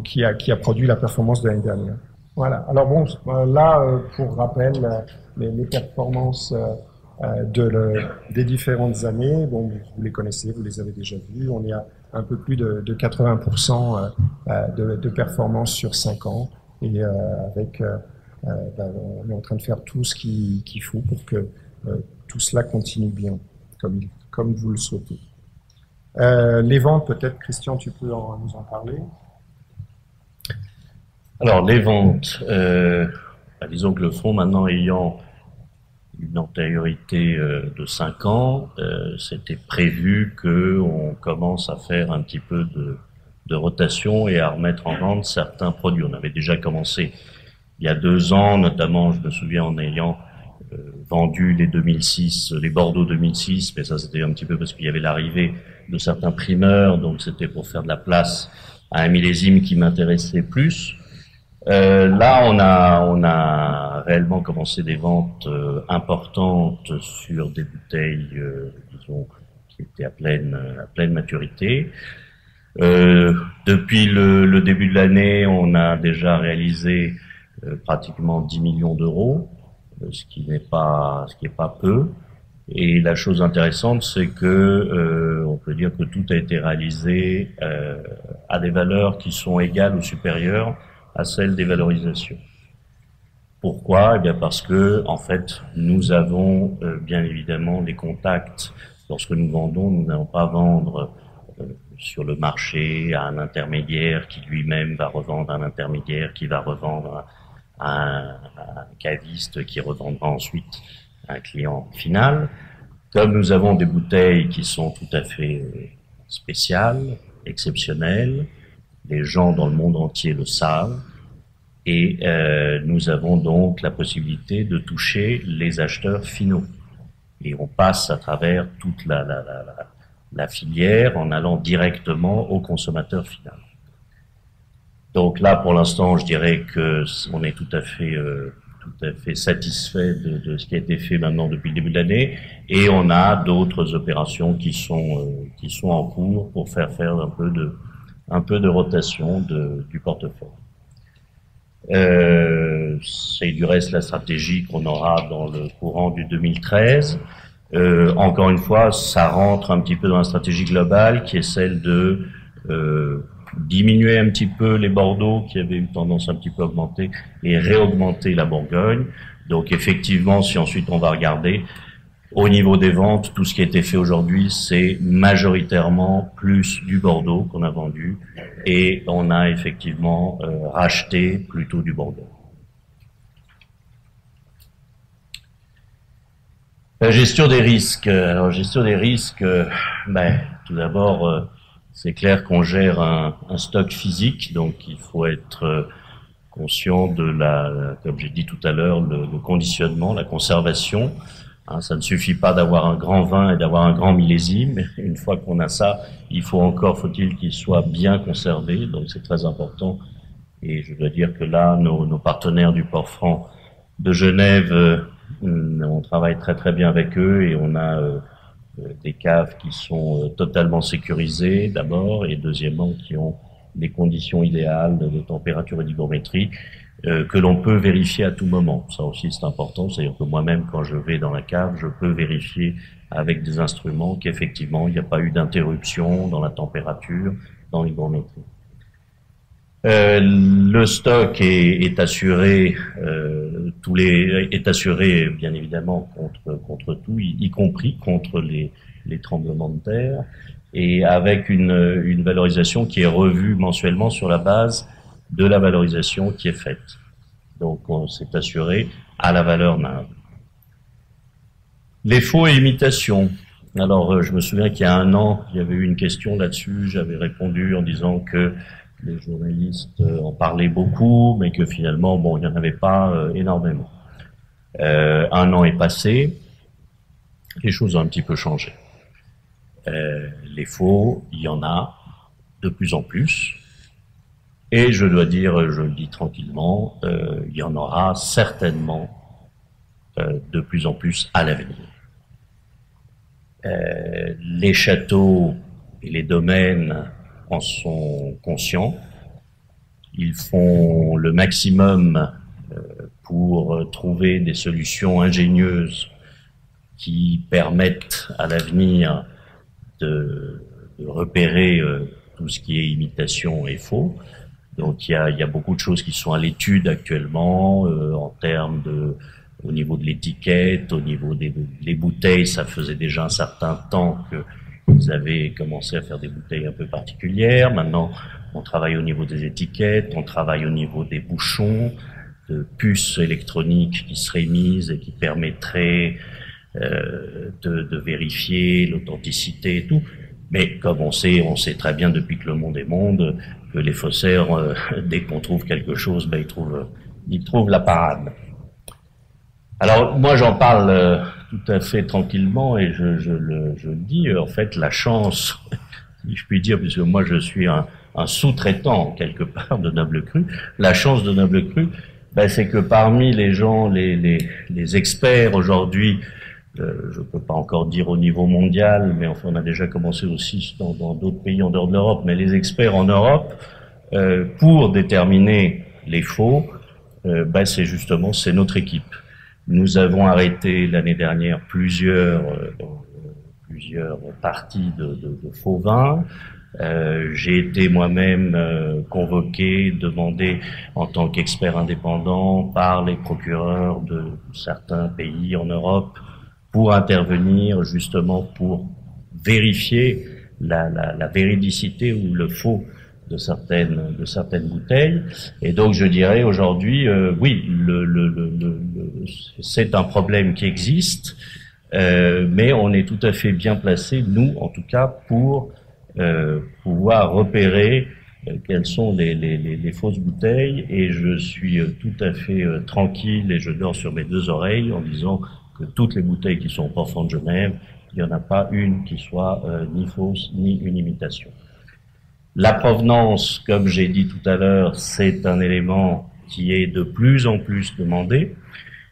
qui a produit la performance de l'année dernière. Voilà. Alors bon, là, pour rappel, les performances des différentes années, bon, vous les connaissez, vous les avez déjà vues. On est à un peu plus de 80% de performance sur 5 ans, et on est en train de faire tout ce qu'il faut pour que tout cela continue bien, comme vous le souhaitez. Les ventes, peut-être, Christian, tu peux nous en parler? Alors, les ventes, disons que le fonds, maintenant ayant une antériorité de 5 ans, c'était prévu qu'on commence à faire un petit peu de rotation et à remettre en vente certains produits. On avait déjà commencé il y a 2 ans, notamment, je me souviens, en ayant vendu les Bordeaux 2006, mais ça c'était un petit peu parce qu'il y avait l'arrivée de certains primeurs, donc c'était pour faire de la place à un millésime qui m'intéressait plus. Là, on a réellement commencé des ventes importantes sur des bouteilles, disons, qui étaient à pleine maturité. Depuis le début de l'année, on a déjà réalisé pratiquement 10 millions d'euros, ce qui est pas peu. Et la chose intéressante, c'est que on peut dire que tout a été réalisé à des valeurs qui sont égales ou supérieures à celles des valorisations. Pourquoi? Eh bien parce que, en fait, nous avons bien évidemment des contacts. Lorsque nous vendons, nous n'allons pas vendre sur le marché à un intermédiaire qui lui-même va revendre à un intermédiaire qui va revendre à un caviste qui revendra ensuite à un client final. Comme nous avons des bouteilles qui sont tout à fait spéciales, exceptionnelles, les gens dans le monde entier le savent, et nous avons donc la possibilité de toucher les acheteurs finaux. Et on passe à travers toute la filière en allant directement au consommateur final. Donc là, pour l'instant, je dirais que on est tout à fait tout à fait satisfait de ce qui a été fait maintenant depuis le début de l'année, et on a d'autres opérations qui sont en cours pour faire un peu de rotation du portefeuille. C'est du reste la stratégie qu'on aura dans le courant du 2013. Encore une fois, ça rentre un petit peu dans la stratégie globale qui est celle de diminuer un petit peu les Bordeaux qui avaient eu tendance un petit peu à augmenter et réaugmenter la Bourgogne. Donc effectivement, si ensuite on va regarder au niveau des ventes, tout ce qui a été fait aujourd'hui, c'est majoritairement plus du Bordeaux qu'on a vendu et on a effectivement racheté plutôt du Bordeaux. La gestion des risques. Alors, gestion des risques, tout d'abord, c'est clair qu'on gère un stock physique, donc il faut être conscient de comme j'ai dit tout à l'heure, le conditionnement, la conservation. Hein, ça ne suffit pas d'avoir un grand vin et d'avoir un grand millésime. Une fois qu'on a ça, faut-il qu'il soit bien conservé, donc c'est très important. Et je dois dire que là, nos partenaires du Port Franc de Genève, on travaille très très bien avec eux et on a des caves qui sont totalement sécurisées d'abord et deuxièmement qui ont des conditions idéales de température et d'hygrométrie que l'on peut vérifier à tout moment. Ça aussi c'est important, c'est-à-dire que moi-même quand je vais dans la cave, je peux vérifier avec des instruments qu'effectivement il n'y a pas eu d'interruption dans la température, dans l'hygrométrie. Le stock est assuré, est assuré bien évidemment contre tout, y compris contre les tremblements de terre, et avec une valorisation qui est revue mensuellement sur la base de la valorisation qui est faite. Donc on s'est assuré à la valeur NAV. Les faux et imitations. Alors je me souviens qu'il y a un an, il y avait eu une question là-dessus, j'avais répondu en disant que les journalistes en parlaient beaucoup, mais que finalement, bon, il n'y en avait pas énormément. Un an est passé, les choses ont un petit peu changé. Les faux, il y en a de plus en plus. Et je dois dire, je le dis tranquillement, il y en aura certainement de plus en plus à l'avenir. Les châteaux et les domaines en sont conscients. Ils font le maximum pour trouver des solutions ingénieuses qui permettent à l'avenir de repérer tout ce qui est imitation et faux. Donc il y a beaucoup de choses qui sont à l'étude actuellement en termes au niveau de l'étiquette, au niveau des bouteilles. Ça faisait déjà un certain temps que ils avaient commencé à faire des bouteilles un peu particulières. Maintenant, on travaille au niveau des étiquettes, on travaille au niveau des bouchons, de puces électroniques qui seraient mises et qui permettraient de vérifier l'authenticité et tout. Mais comme on sait très bien depuis que le monde est monde, que les faussaires, dès qu'on trouve quelque chose, ils trouvent la parade. Alors moi j'en parle tout à fait tranquillement et je le dis, en fait la chance, si je puis dire, puisque moi je suis un sous-traitant quelque part de Noble Cru, la chance de Noble Cru, c'est que parmi les gens, les experts aujourd'hui, je peux pas encore dire au niveau mondial, mais enfin on a déjà commencé aussi dans d'autres pays en dehors de l'Europe, mais les experts en Europe, pour déterminer les faux, c'est notre équipe. Nous avons arrêté l'année dernière plusieurs parties de faux vins. J'ai été moi-même convoqué, demandé en tant qu'expert indépendant par les procureurs de certains pays en Europe pour intervenir justement pour vérifier la véridicité ou le faux de certaines bouteilles. Et donc je dirais aujourd'hui, oui, c'est un problème qui existe, mais on est tout à fait bien placé, nous en tout cas, pour pouvoir repérer quelles sont les fausses bouteilles, et je suis tout à fait tranquille et je dors sur mes deux oreilles en disant que toutes les bouteilles qui sont au Port Franc de Genève, il n'y en a pas une qui soit ni fausse ni une imitation. La provenance, comme j'ai dit tout à l'heure, c'est un élément qui est de plus en plus demandé.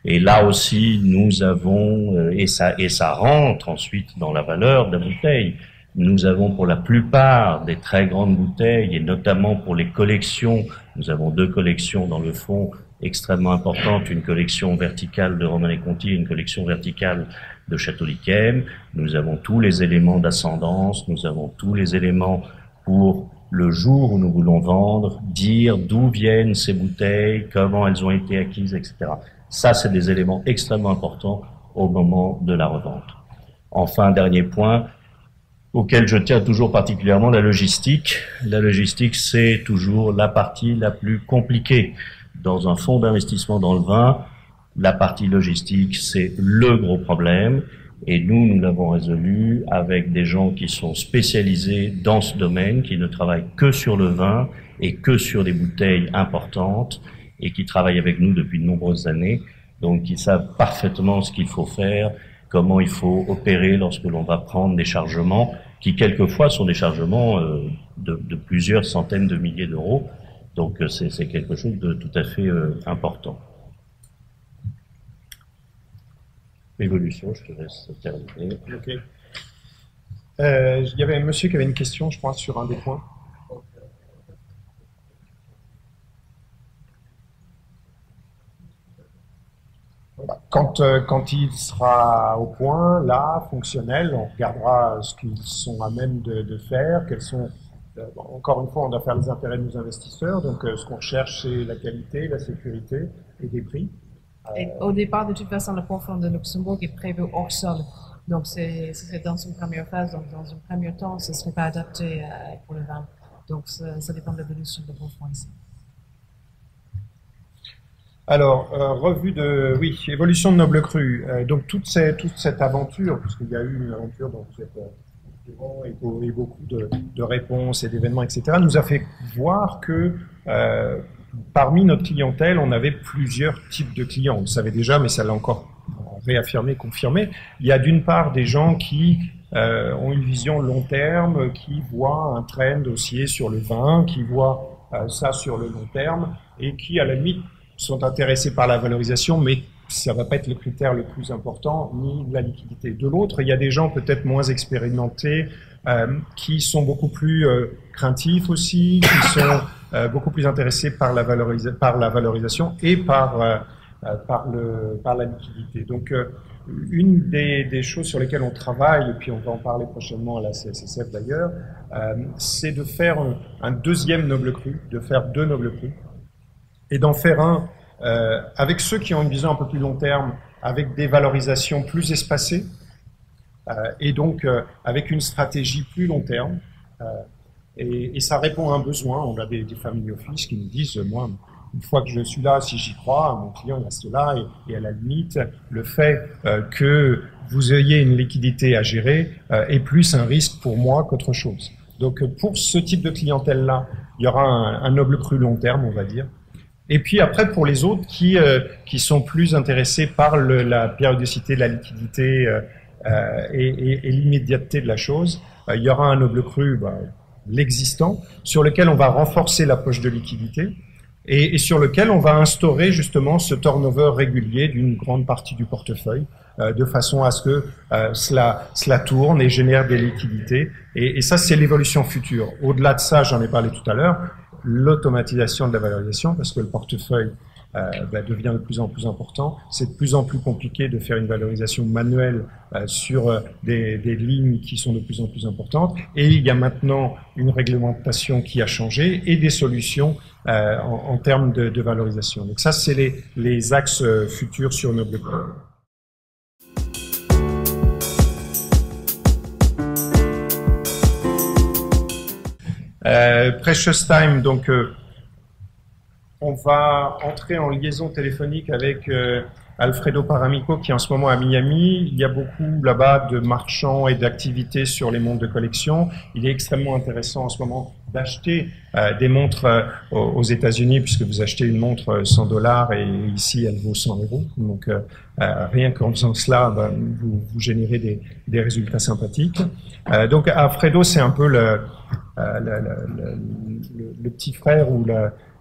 Et là aussi, nous avons, et ça rentre ensuite dans la valeur de la bouteille. Nous avons pour la plupart des très grandes bouteilles, et notamment pour les collections, nous avons 2 collections dans le fond extrêmement importantes, une collection verticale de Romanée Conti et une collection verticale de Château d'Yquem. Nous avons tous les éléments d'ascendance, nous avons tous les éléments pour le jour où nous voulons vendre, dire d'où viennent ces bouteilles, comment elles ont été acquises, etc. Ça, c'est des éléments extrêmement importants au moment de la revente. Enfin, dernier point, auquel je tiens toujours particulièrement, la logistique. La logistique, c'est toujours la partie la plus compliquée. Dans un fonds d'investissement dans le vin, la partie logistique, c'est le gros problème. Et nous l'avons résolu avec des gens qui sont spécialisés dans ce domaine, qui ne travaillent que sur le vin et que sur des bouteilles importantes et qui travaillent avec nous depuis de nombreuses années. Donc, qui savent parfaitement ce qu'il faut faire, comment il faut opérer lorsque l'on va prendre des chargements qui quelquefois sont des chargements de plusieurs centaines de milliers d'euros. Donc c'est quelque chose de tout à fait important. Évolution, je te laisse terminer. Ok. Il y avait un monsieur qui avait une question, je crois, sur un des points. Quand il sera au point, là, fonctionnel, on regardera ce qu'ils sont à même de faire, quels sont... Encore une fois, on doit faire les intérêts de nos investisseurs, donc ce qu'on recherche, c'est la qualité, la sécurité et des prix. Et au départ, de toute façon, le profond de Luxembourg est prévu hors sol. Donc, c'est dans une première phase, donc dans un premier temps, ce ne serait pas adapté pour le vin. Donc, ça dépend de l'évolution de vos fonds ici. Alors, revue de... Oui, évolution de Noble Cru. Donc, toute cette aventure, puisqu'il y a eu une aventure dont vous êtes devant et beaucoup de réponses et d'événements, etc., nous a fait voir que parmi notre clientèle, on avait plusieurs types de clients. On le savait déjà, mais ça l'a encore réaffirmé, confirmé. Il y a d'une part des gens qui ont une vision long terme, qui voient un trend haussier sur le vin, qui voient ça sur le long terme, et qui, à la limite, sont intéressés par la valorisation, mais ça ne va pas être le critère le plus important, ni la liquidité. De l'autre, il y a des gens peut-être moins expérimentés, qui sont beaucoup plus craintifs aussi, qui sont beaucoup plus intéressés par la valorisation et par la liquidité. Donc, une des choses sur lesquelles on travaille, et puis on va en parler prochainement à la CSSF d'ailleurs, c'est de faire un deuxième Noble Cru, de faire 2 Noble Crus, et d'en faire un avec ceux qui ont une vision un peu plus long terme, avec des valorisations plus espacées, et donc avec une stratégie plus long terme. Et ça répond à un besoin. On a des family office qui nous disent, moi, une fois que je suis là, si j'y crois, mon client il reste là, et à la limite, le fait que vous ayez une liquidité à gérer est plus un risque pour moi qu'autre chose. Donc pour ce type de clientèle-là, il y aura un Noble Cru long terme, on va dire. Et puis après, pour les autres qui sont plus intéressés par la périodicité, la liquidité et l'immédiateté de la chose, il y aura un Noble Cru, l'existant, sur lequel on va renforcer la poche de liquidité et sur lequel on va instaurer justement ce turnover régulier d'une grande partie du portefeuille, de façon à ce que cela tourne et génère des liquidités. Et ça, c'est l'évolution future. Au-delà de ça, j'en ai parlé tout à l'heure, l'automatisation de la valorisation, parce que le portefeuille devient de plus en plus important. C'est de plus en plus compliqué de faire une valorisation manuelle sur des lignes qui sont de plus en plus importantes. Et il y a maintenant une réglementation qui a changé et des solutions en termes de valorisation. Donc ça, c'est les axes futurs sur Noble Cru. Precious Time, donc on va entrer en liaison téléphonique avec Alfredo Paramico qui est en ce moment à Miami. Il y a beaucoup là-bas de marchands et d'activités sur les montres de collection. Il est extrêmement intéressant en ce moment d'acheter des montres aux États-Unis, puisque vous achetez une montre $100 et ici elle vaut 100 €. Donc rien qu'en faisant cela, vous générez des résultats sympathiques. Donc Alfredo, c'est un peu le petit frère ou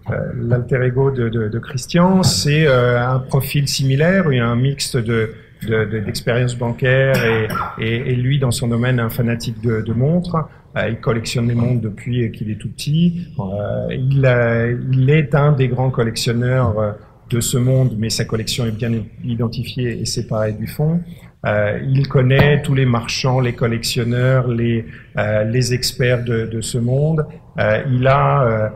l'alter ego de Christian, c'est un profil similaire, il y a un mixte d'expérience bancaire et lui, dans son domaine, un fanatique de montres. Il collectionne les montres depuis qu'il est tout petit. Il est un des grands collectionneurs de ce monde, mais sa collection est bien identifiée et séparée du fonds. Il connaît tous les marchands, les collectionneurs, les experts de ce monde. Il a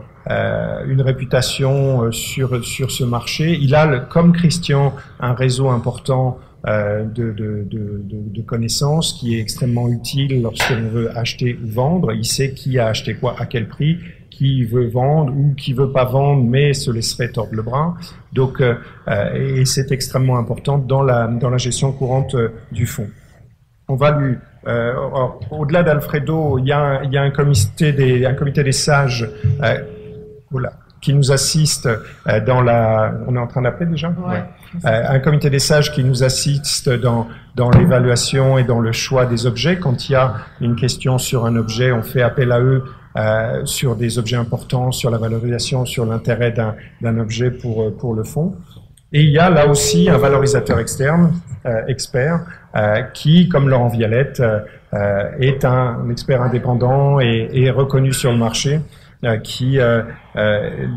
une réputation sur ce marché. Il a, comme Christian, un réseau important de connaissances qui est extrêmement utile lorsque l'on veut acheter ou vendre. Il sait qui a acheté quoi, à quel prix, qui veut vendre ou qui veut pas vendre mais se laisserait tordre le bras. Donc, et c'est extrêmement important dans la gestion courante du fonds. On va lui au-delà d'Alfredo, il y a un comité des sages qui nous assiste dans la. On est en train d'appeler déjà. Ouais. Un comité des sages qui nous assiste dans l'évaluation et dans le choix des objets. Quand il y a une question sur un objet, on fait appel à eux sur des objets importants, sur la valorisation, sur l'intérêt d'un objet pour le fonds. Et il y a là aussi un valorisateur externe, expert, qui, comme Laurent Vialette, est un expert indépendant et reconnu sur le marché, qui,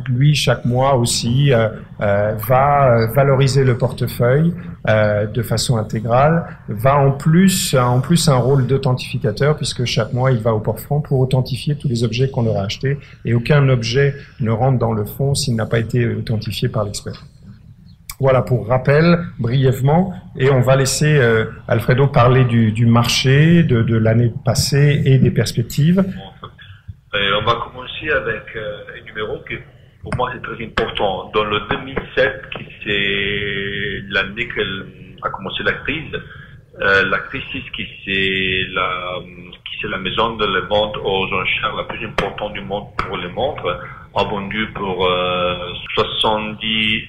lui, chaque mois aussi, va valoriser le portefeuille de façon intégrale, va en plus un rôle d'authentificateur, puisque chaque mois, il va au port-franc pour authentifier tous les objets qu'on aura achetés, et aucun objet ne rentre dans le fonds s'il n'a pas été authentifié par l'expert. Voilà, pour rappel, brièvement, et on va laisser Alfredo parler du marché, de l'année passée et des perspectives. On va commencer avec un numéro qui, pour moi, c'est très important. Dans le 2007, qui c'est l'année qu'a commencé la crise qui c'est la maison de la vente aux enchères la plus importante du monde pour les montres, a vendu pour 70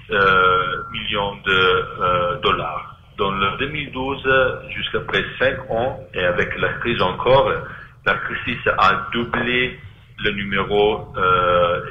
millions de dollars. Dans le 2012, jusqu'à près 5 ans, et avec la crise encore, la crise a doublé le numéro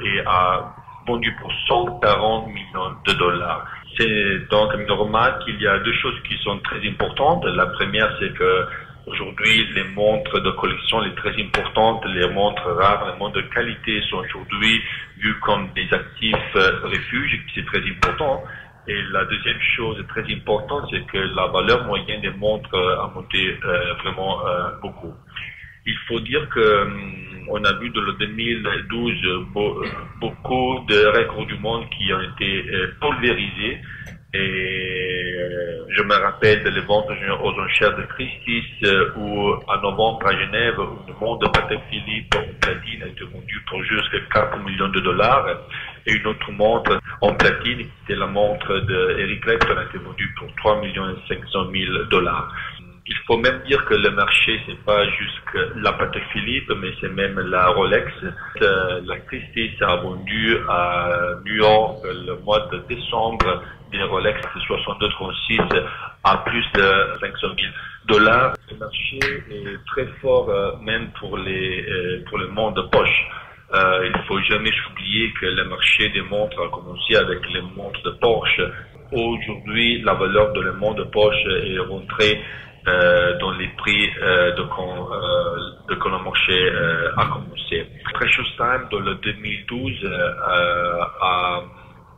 et a vendu pour 140 millions de dollars. C'est donc normal qu'il y a deux choses qui sont très importantes. La première, c'est que aujourd'hui, les montres de collection les très importantes, les montres rares, les montres de qualité sont aujourd'hui vues comme des actifs refuges, c'est très important. Et la deuxième chose très importante, c'est que la valeur moyenne des montres a monté vraiment beaucoup. Il faut dire que on a vu dans le 2012 beaucoup de records du monde qui ont été pulvérisés. Et je me rappelle de les ventes aux enchères de Christie's où en novembre à Genève, une montre de Patek Philippe en platine a été vendue pour jusqu'à 4 millions de dollars. Et une autre montre en platine, c'était la montre d'Eric Clapton, a été vendue pour 3 500 000 dollars. Il faut même dire que le marché, c'est pas juste la Patek Philippe, mais c'est même la Rolex. La Christie's a vendu à New York le mois de décembre des Rolex 6236 à plus de 500 000 dollars. Le marché est très fort même pour le monde de poche. Il faut jamais oublier que le marché des montres a commencé avec les montres de Porsche. Aujourd'hui, la valeur de la montre de poche est rentrée dans les prix de quand le marché a commencé. Precious Time, dans le 2012, a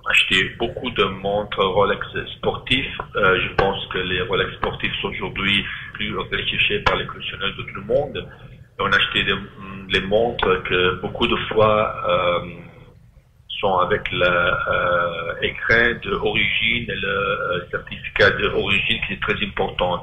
acheté beaucoup de montres Rolex sportifs. Je pense que les Rolex sportifs sont aujourd'hui plus recherchés par les collectionneurs de tout le monde. On a acheté les montres que beaucoup de fois sont avec l'écran d'origine et le certificat d'origine qui est très important.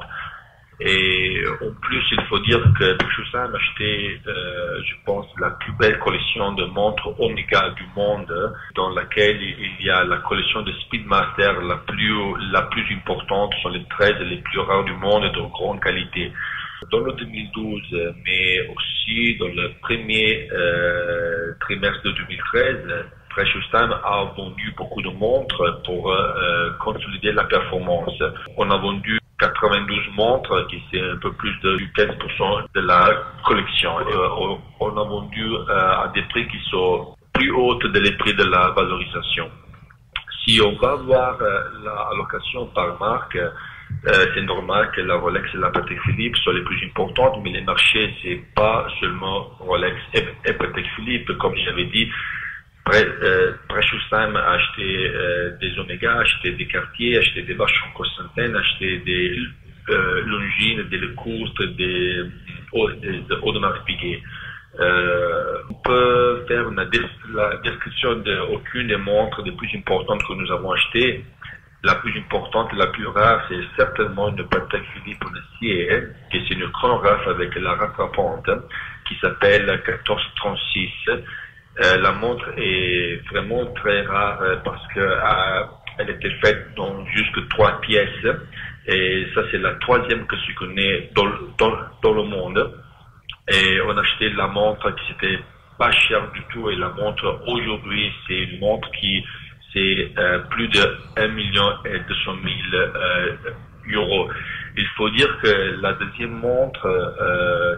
Et en plus, il faut dire que Precious Time a acheté, je pense, la plus belle collection de montres Omega du monde, dans laquelle il y a la collection de Speedmaster la plus importante, sont les 13 les plus rares du monde et de grande qualité. Dans le 2012, mais aussi dans le premier trimestre de 2013, Precious Time a vendu beaucoup de montres pour consolider la performance. On a vendu 92 montres, qui c'est un peu plus de 15% de la collection. Et on a vendu à des prix qui sont plus haute de les prix de la valorisation. Si on va voir l'allocation par marque, c'est normal que la Rolex et la Patek Philippe soient les plus importantes, mais les marchés, c'est pas seulement Rolex et Patek Philippe. Comme j'avais dit, Precious Time a acheté des Omega, a acheté des Cartier, a acheté des Vacheron Constantin, a acheté des Longines, des Lecourte, des Audemars Piguet. On peut faire la description d'aucune des montres les plus importantes que nous avons achetées. La plus importante, la plus rare, c'est certainement une Patek Philippe en acier, qui est une chronographe avec la rattrapante, qui s'appelle 1436. La montre est vraiment très rare parce que elle était faite dans jusque 3 pièces, et ça c'est la troisième que je connais dans le monde. Et on a acheté la montre qui c'était pas cher du tout, et la montre aujourd'hui c'est une montre qui c'est plus de 1,2 million euros. Il faut dire que la deuxième montre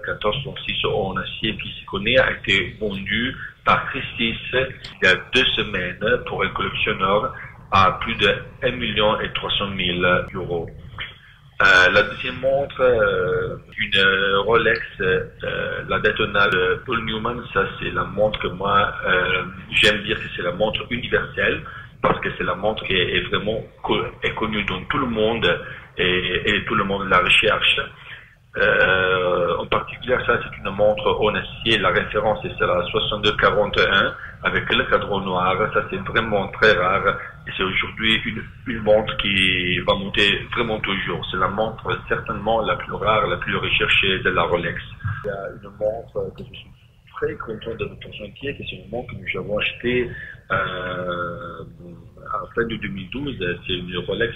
1436 en acier qui se connaît a été vendue par Christie's il y a 2 semaines pour un collectionneur à plus de 1,3 million euros. La deuxième montre, une Rolex, la Daytona de Paul Newman, ça c'est la montre que moi j'aime dire que c'est la montre universelle, parce que c'est la montre qui est vraiment connue dans tout le monde et tout le monde la recherche. En particulier, ça c'est une montre en acier, la référence c'est la 6241 avec le cadran noir, ça c'est vraiment très rare, et c'est aujourd'hui une montre qui va monter vraiment toujours. C'est la montre certainement la plus rare, la plus recherchée de la Rolex. Il y a une montre que je suis très content de votre chantier, que c'est une montre que nous avons achetée en fin de 2012. C'est une Rolex,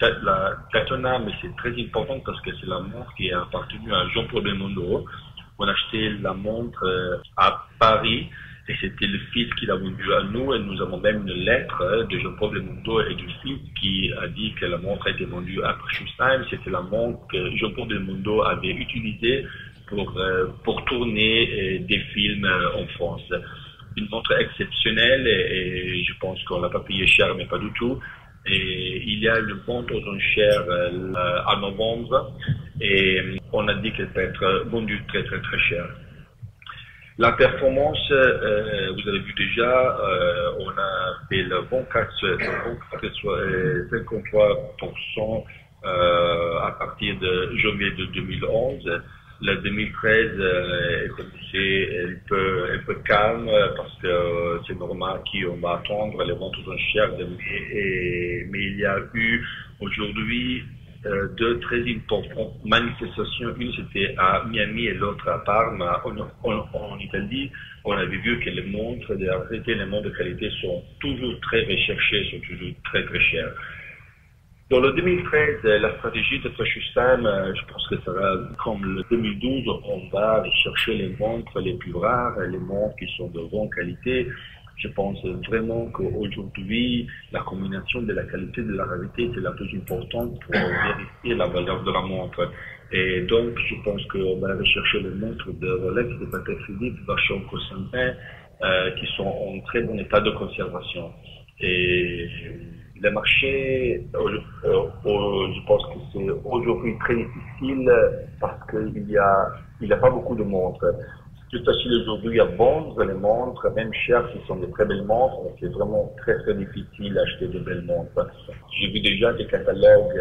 la Daytona, mais c'est très important parce que c'est la montre qui a appartenu à Jean-Paul Belmondo. On a acheté la montre à Paris, et c'était le fils qui l'a vendu à nous, et nous avons même une lettre de Jean-Paul Belmondo et du fils qui a dit que la montre a été vendue à Precious Time. C'était la montre que Jean-Paul Belmondo avait utilisée pour tourner des films en France. Une montre exceptionnelle, et je pense qu'on l'a pas payé cher, mais pas du tout. Et il y a une vente aux enchères à novembre, et on a dit qu'elle peut être vendue très très très cher. La performance, vous avez vu déjà, on a fait le 53% à partir de janvier de 2011. La 2013 est commencé un peu calme parce que c'est normal qu'on va attendre les ventes aux enchères mais il y a eu aujourd'hui 2 très importantes manifestations. Une c'était à Miami et l'autre à Parme en Italie. On avait vu que les montres de qualité sont toujours très recherchées, sont toujours très très chères. Dans le 2013, la stratégie de Precious Time, je pense que ça va comme le 2012, on va aller chercher les montres les plus rares, les montres qui sont de bonne qualité. Je pense vraiment qu'aujourd'hui, la combinaison de la qualité et de la rareté, c'est la plus importante pour vérifier la valeur de la montre. Et donc, je pense qu'on va aller chercher les montres de Rolex, de Patek Philippe, Vacheron Constantin, qui sont en très bon état de conservation. Et le marché, je pense que c'est aujourd'hui très difficile parce qu'il y a pas beaucoup de montres. C'est facile aujourd'hui à vendre les montres, même chères, qui sont des très belles montres. C'est vraiment très très difficile d'acheter de belles montres. J'ai vu déjà des catalogues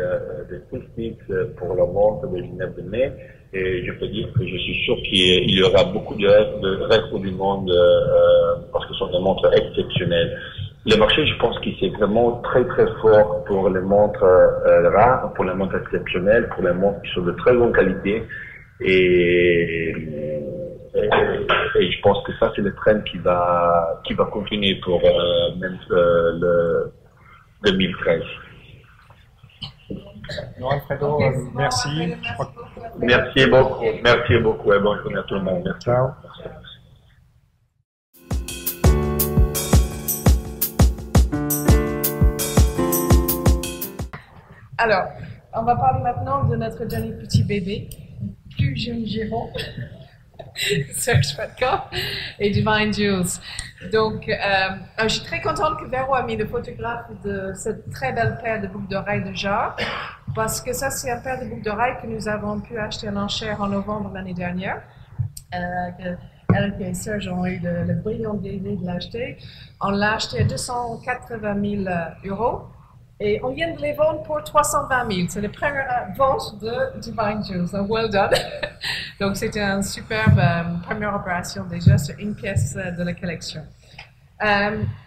de Christie's pour la montre de Ginette de Mai, et je peux dire que je suis sûr qu'il y aura beaucoup de reste du monde parce que ce sont des montres exceptionnelles. Le marché, je pense qu'il est vraiment très très fort pour les montres rares, pour les montres exceptionnelles, pour les montres qui sont de très bonne qualité. Et je pense que ça, c'est le trend qui va continuer pour même le 2013. Non, Alfredo, merci. Merci beaucoup. Merci beaucoup et bonne journée à tout le monde. Merci. Ciao. Alors, on va parler maintenant de notre dernier petit bébé, plus jeune Géraud. Serge Fatko et Divine Jewels. Donc, je suis très contente que Véro a mis le photographe de cette très belle paire de boucles d'oreilles de Jarre, parce que ça, c'est une paire de boucles d'oreilles que nous avons pu acheter en enchère en novembre l'année dernière. Eric et Serge ont eu le brillant idée de l'acheter. On l'a acheté à 280 000 euros. Et on vient de les vendre pour 320 000. C'est la première vente de Divine Jewels. Donc, well done. Donc, c'était une superbe première opération déjà sur une pièce de la collection.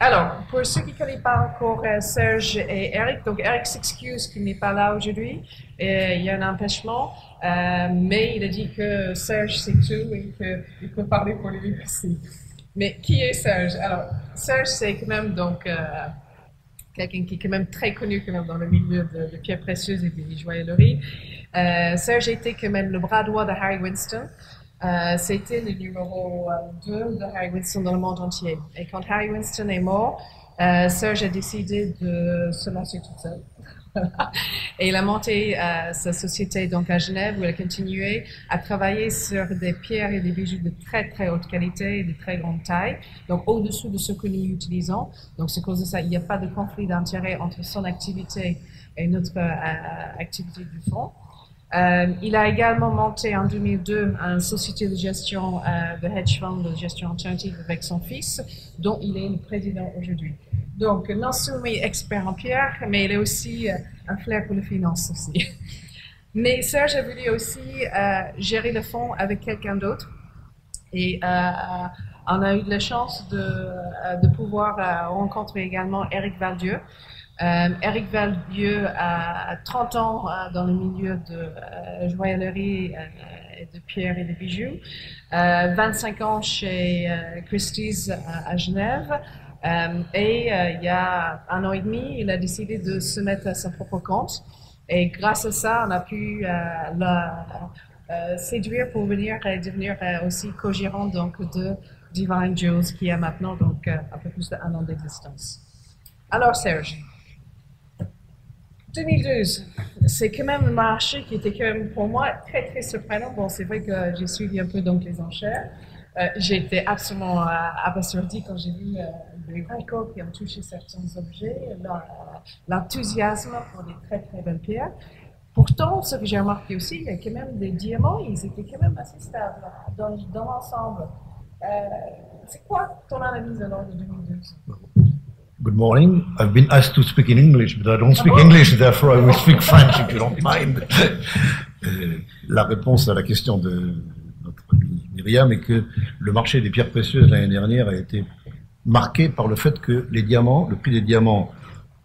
Alors, pour ceux qui ne connaissent pas encore Serge et Eric, donc Eric s'excuse qu'il n'est pas là aujourd'hui. Il y a un empêchement, mais il a dit que Serge sait tout et qu'il peut parler pour lui aussi. Mais qui est Serge? Alors, Serge, c'est quand même donc quelqu'un qui est quand même très connu quand même dans le milieu de pierres précieuses et de joaillerie. Serge était quand même le bras droit de Harry Winston. C'était le numéro 2 de Harry Winston dans le monde entier. Et quand Harry Winston est mort, Serge a décidé de se lancer tout seul. Et il a monté sa société donc à Genève où il a continué à travailler sur des pierres et des bijoux de très très haute qualité et de très grande taille, donc au-dessous de ce que nous utilisons. Donc c'est à cause de ça, il n'y a pas de conflit d'intérêt entre son activité et notre activité du fonds. Il a également monté en 2002 une société de gestion de hedge fund, de gestion alternative avec son fils, dont il est le président aujourd'hui. Donc, non seulement expert en pierre, mais il est aussi un flair pour les finances aussi. Mais Serge a voulu aussi gérer le fonds avec quelqu'un d'autre. Et on a eu de la chance de pouvoir rencontrer également Eric Valdieu. Eric Valdieu a 30 ans dans le milieu de joaillerie, de pierres et de bijoux, 25 ans chez Christie's à Genève, et il y a 1 an et demi, il a décidé de se mettre à son propre compte, et grâce à ça, on a pu séduire pour venir et devenir aussi co-gérant donc de Divine Jewels, qui a maintenant donc un peu plus d'1 an d'existence. Alors Serge, 2012, c'est quand même un marché qui était quand même pour moi très très surprenant. Bon, c'est vrai que j'ai suivi un peu donc les enchères. J'ai été absolument abasourdi quand j'ai vu les récoltes qui ont touché certains objets, l'enthousiasme pour des très très belles pierres. Pourtant, ce que j'ai remarqué aussi, il y a quand même des diamants, ils étaient quand même assez stables dans l'ensemble. C'est quoi ton analyse alors de 2012? Good morning. I've been asked to speak in English, but I don't speak English, therefore I will speak French if you don't mind. La réponse à la question de notre amie Myriam est que le marché des pierres précieuses l'année dernière a été marqué par le fait que les diamants, le prix des diamants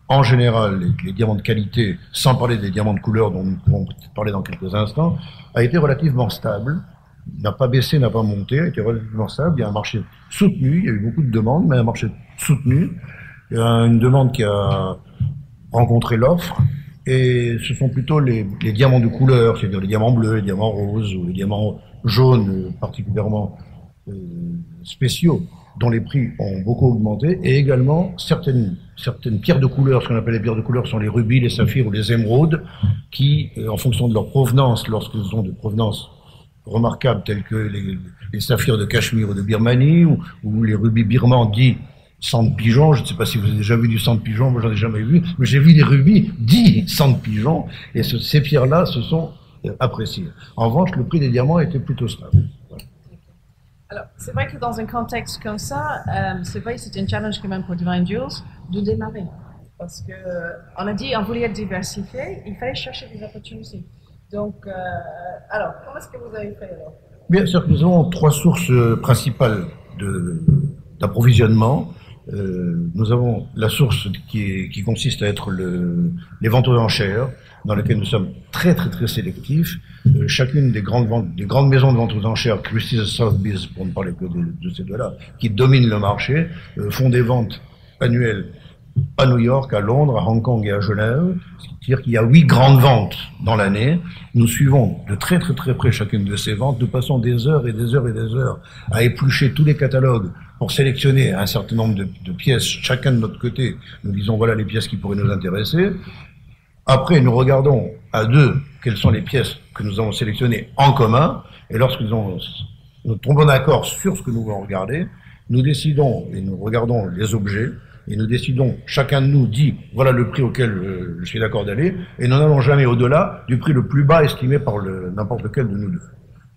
en général, les diamants de qualité, sans parler des diamants de couleur dont nous pourrons parler dans quelques instants, a été relativement stable. N'a pas baissé, n'a pas monté, a été relativement stable. Il y a un marché soutenu, il y a eu beaucoup de demandes, mais un marché soutenu. Il y a une demande qui a rencontré l'offre, et ce sont plutôt les diamants de couleur, c'est-à-dire les diamants bleus, les diamants roses ou les diamants jaunes particulièrement spéciaux, dont les prix ont beaucoup augmenté, et également certaines pierres de couleur, ce qu'on appelle les pierres de couleur sont les rubis, les saphirs ou les émeraudes, qui, en fonction de leur provenance, lorsqu'ils ont des provenances remarquables telles que les saphirs de Cachemire ou de Birmanie, ou les rubis birmans dits sang de pigeon, je ne sais pas si vous avez déjà vu du sang de pigeon, moi j'en ai jamais vu, mais j'ai vu des rubis dits sang de pigeon, et ces pierres-là se sont appréciées. En revanche, le prix des diamants était plutôt stable. Voilà. Alors, c'est vrai que dans un contexte comme ça, c'est vrai que c'est un challenge quand même pour Divine Jewels de démarrer. Parce que, on a dit, on voulait être diversifié, il fallait chercher des opportunités. Donc, alors, comment est-ce que vous avez fait alors? Bien sûr, nous avons 3 sources principales d'approvisionnement. Nous avons la source qui consiste à être les ventes aux enchères, dans lesquelles nous sommes très très très sélectifs. Chacune des grandes maisons de vente aux enchères, Christie's et Sotheby's, pour ne parler que de ces deux-là, qui dominent le marché, font des ventes annuelles à New York, à Londres, à Hong Kong et à Genève. C'est-à-dire qu'il y a 8 grandes ventes dans l'année. Nous suivons de très très très près chacune de ces ventes. Nous passons des heures et des heures et des heures à éplucher tous les catalogues pour sélectionner un certain nombre de pièces, chacun de notre côté. Nous disons voilà les pièces qui pourraient nous intéresser. Après, nous regardons à deux quelles sont les pièces que nous avons sélectionnées en commun. Et lorsque nous avons nous tombons d'accord sur ce que nous voulons regarder, nous décidons et nous regardons les objets, et nous décidons, chacun de nous dit, voilà le prix auquel je suis d'accord d'aller, et nous n'allons jamais au-delà du prix le plus bas estimé par n'importe lequel de nous deux.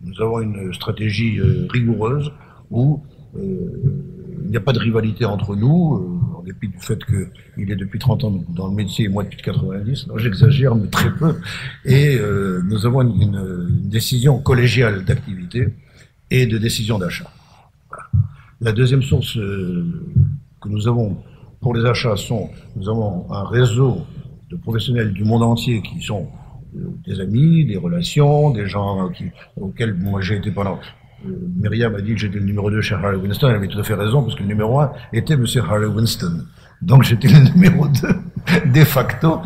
Nous avons une stratégie rigoureuse où il n'y a pas de rivalité entre nous, en dépit du fait qu'il est depuis 30 ans dans le métier et moi depuis 90, non, j'exagère, mais très peu, et nous avons une décision collégiale d'activité et de décision d'achat. Voilà. La deuxième source que nous avons pour les achats nous avons un réseau de professionnels du monde entier qui sont des amis, des relations, des gens auxquels moi j'ai été pendant... Myriam a dit que j'étais le numéro 2 chez Harley Winston, elle avait tout à fait raison, parce que le numéro 1 était Monsieur Harley Winston. Donc j'étais le numéro 2, de facto.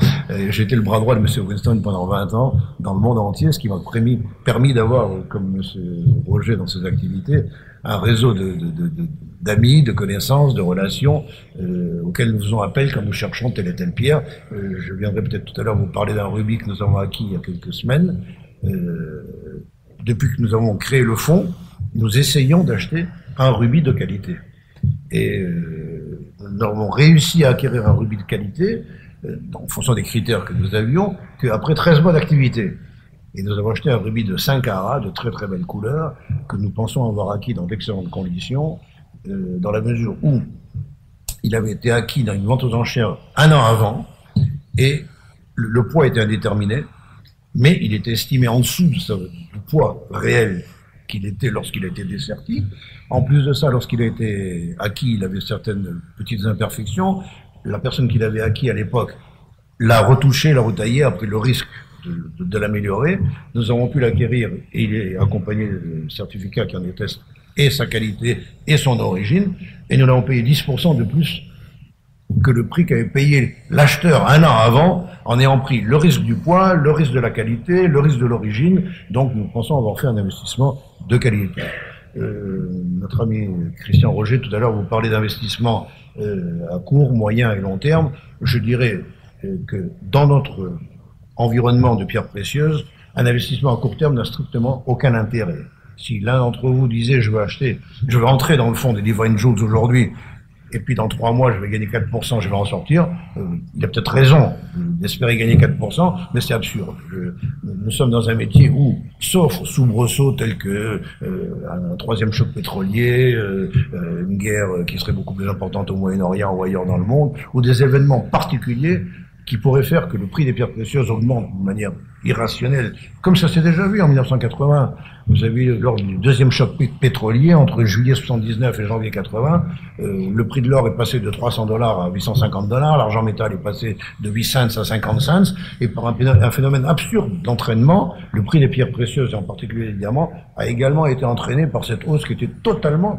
J'étais le bras droit de Monsieur Winston pendant 20 ans, dans le monde entier, ce qui m'a permis d'avoir, comme Monsieur Roger dans ses activités, un réseau d'amis, de connaissances, de relations auxquels nous faisons appel quand nous cherchons telle et telle pierre. Je viendrai peut-être tout à l'heure vous parler d'un rubis que nous avons acquis il y a quelques semaines. Depuis que nous avons créé le fonds, nous essayons d'acheter un rubis de qualité. Et nous avons réussi à acquérir un rubis de qualité, en fonction des critères que nous avions, qu'après 13 mois d'activité. Et nous avons acheté un rubis de 5 carats, de très très belle couleur, que nous pensons avoir acquis dans d'excellentes conditions, dans la mesure où il avait été acquis dans une vente aux enchères 1 an avant, et le poids était indéterminé, mais il était estimé en dessous du poids réel qu'il était lorsqu'il a été desserti. En plus de ça, lorsqu'il a été acquis, il avait certaines petites imperfections. La personne qui l'avait acquis à l'époque l'a retouché, l'a retaillé, a pris le risque de l'améliorer. Nous avons pu l'acquérir et il est accompagné de certificats qui en attestent et sa qualité et son origine. Et nous l'avons payé 10% de plus que le prix qu'avait payé l'acheteur 1 an avant, en ayant pris le risque du poids, le risque de la qualité, le risque de l'origine. Donc nous pensons avoir fait un investissement de qualité. Notre ami Christian Roger, tout à l'heure, vous parlez d'investissement à court, moyen et long terme. Je dirais que dans notre environnement de pierres précieuses, un investissement à court terme n'a strictement aucun intérêt. Si l'un d'entre vous disait je vais entrer dans le fond des Divine Jewels aujourd'hui, et puis dans 3 mois je vais gagner 4%, je vais en sortir, il a peut-être raison d'espérer gagner 4%, mais c'est absurde. Nous sommes dans un métier où, sauf soubresauts tels que un 3e choc pétrolier, une guerre qui serait beaucoup plus importante au Moyen-Orient ou ailleurs dans le monde, ou des événements particuliers qui pourraient faire que le prix des pierres précieuses augmente de manière irrationnelle, comme ça s'est déjà vu en 1980. Vous avez vu, lors du 2e choc pétrolier, entre juillet 79 et janvier 80, le prix de l'or est passé de $300 à $850, l'argent métal est passé de 8 cents à 50 cents, et par un phénomène absurde d'entraînement, le prix des pierres précieuses, et en particulier les diamants, a également été entraîné par cette hausse qui était totalement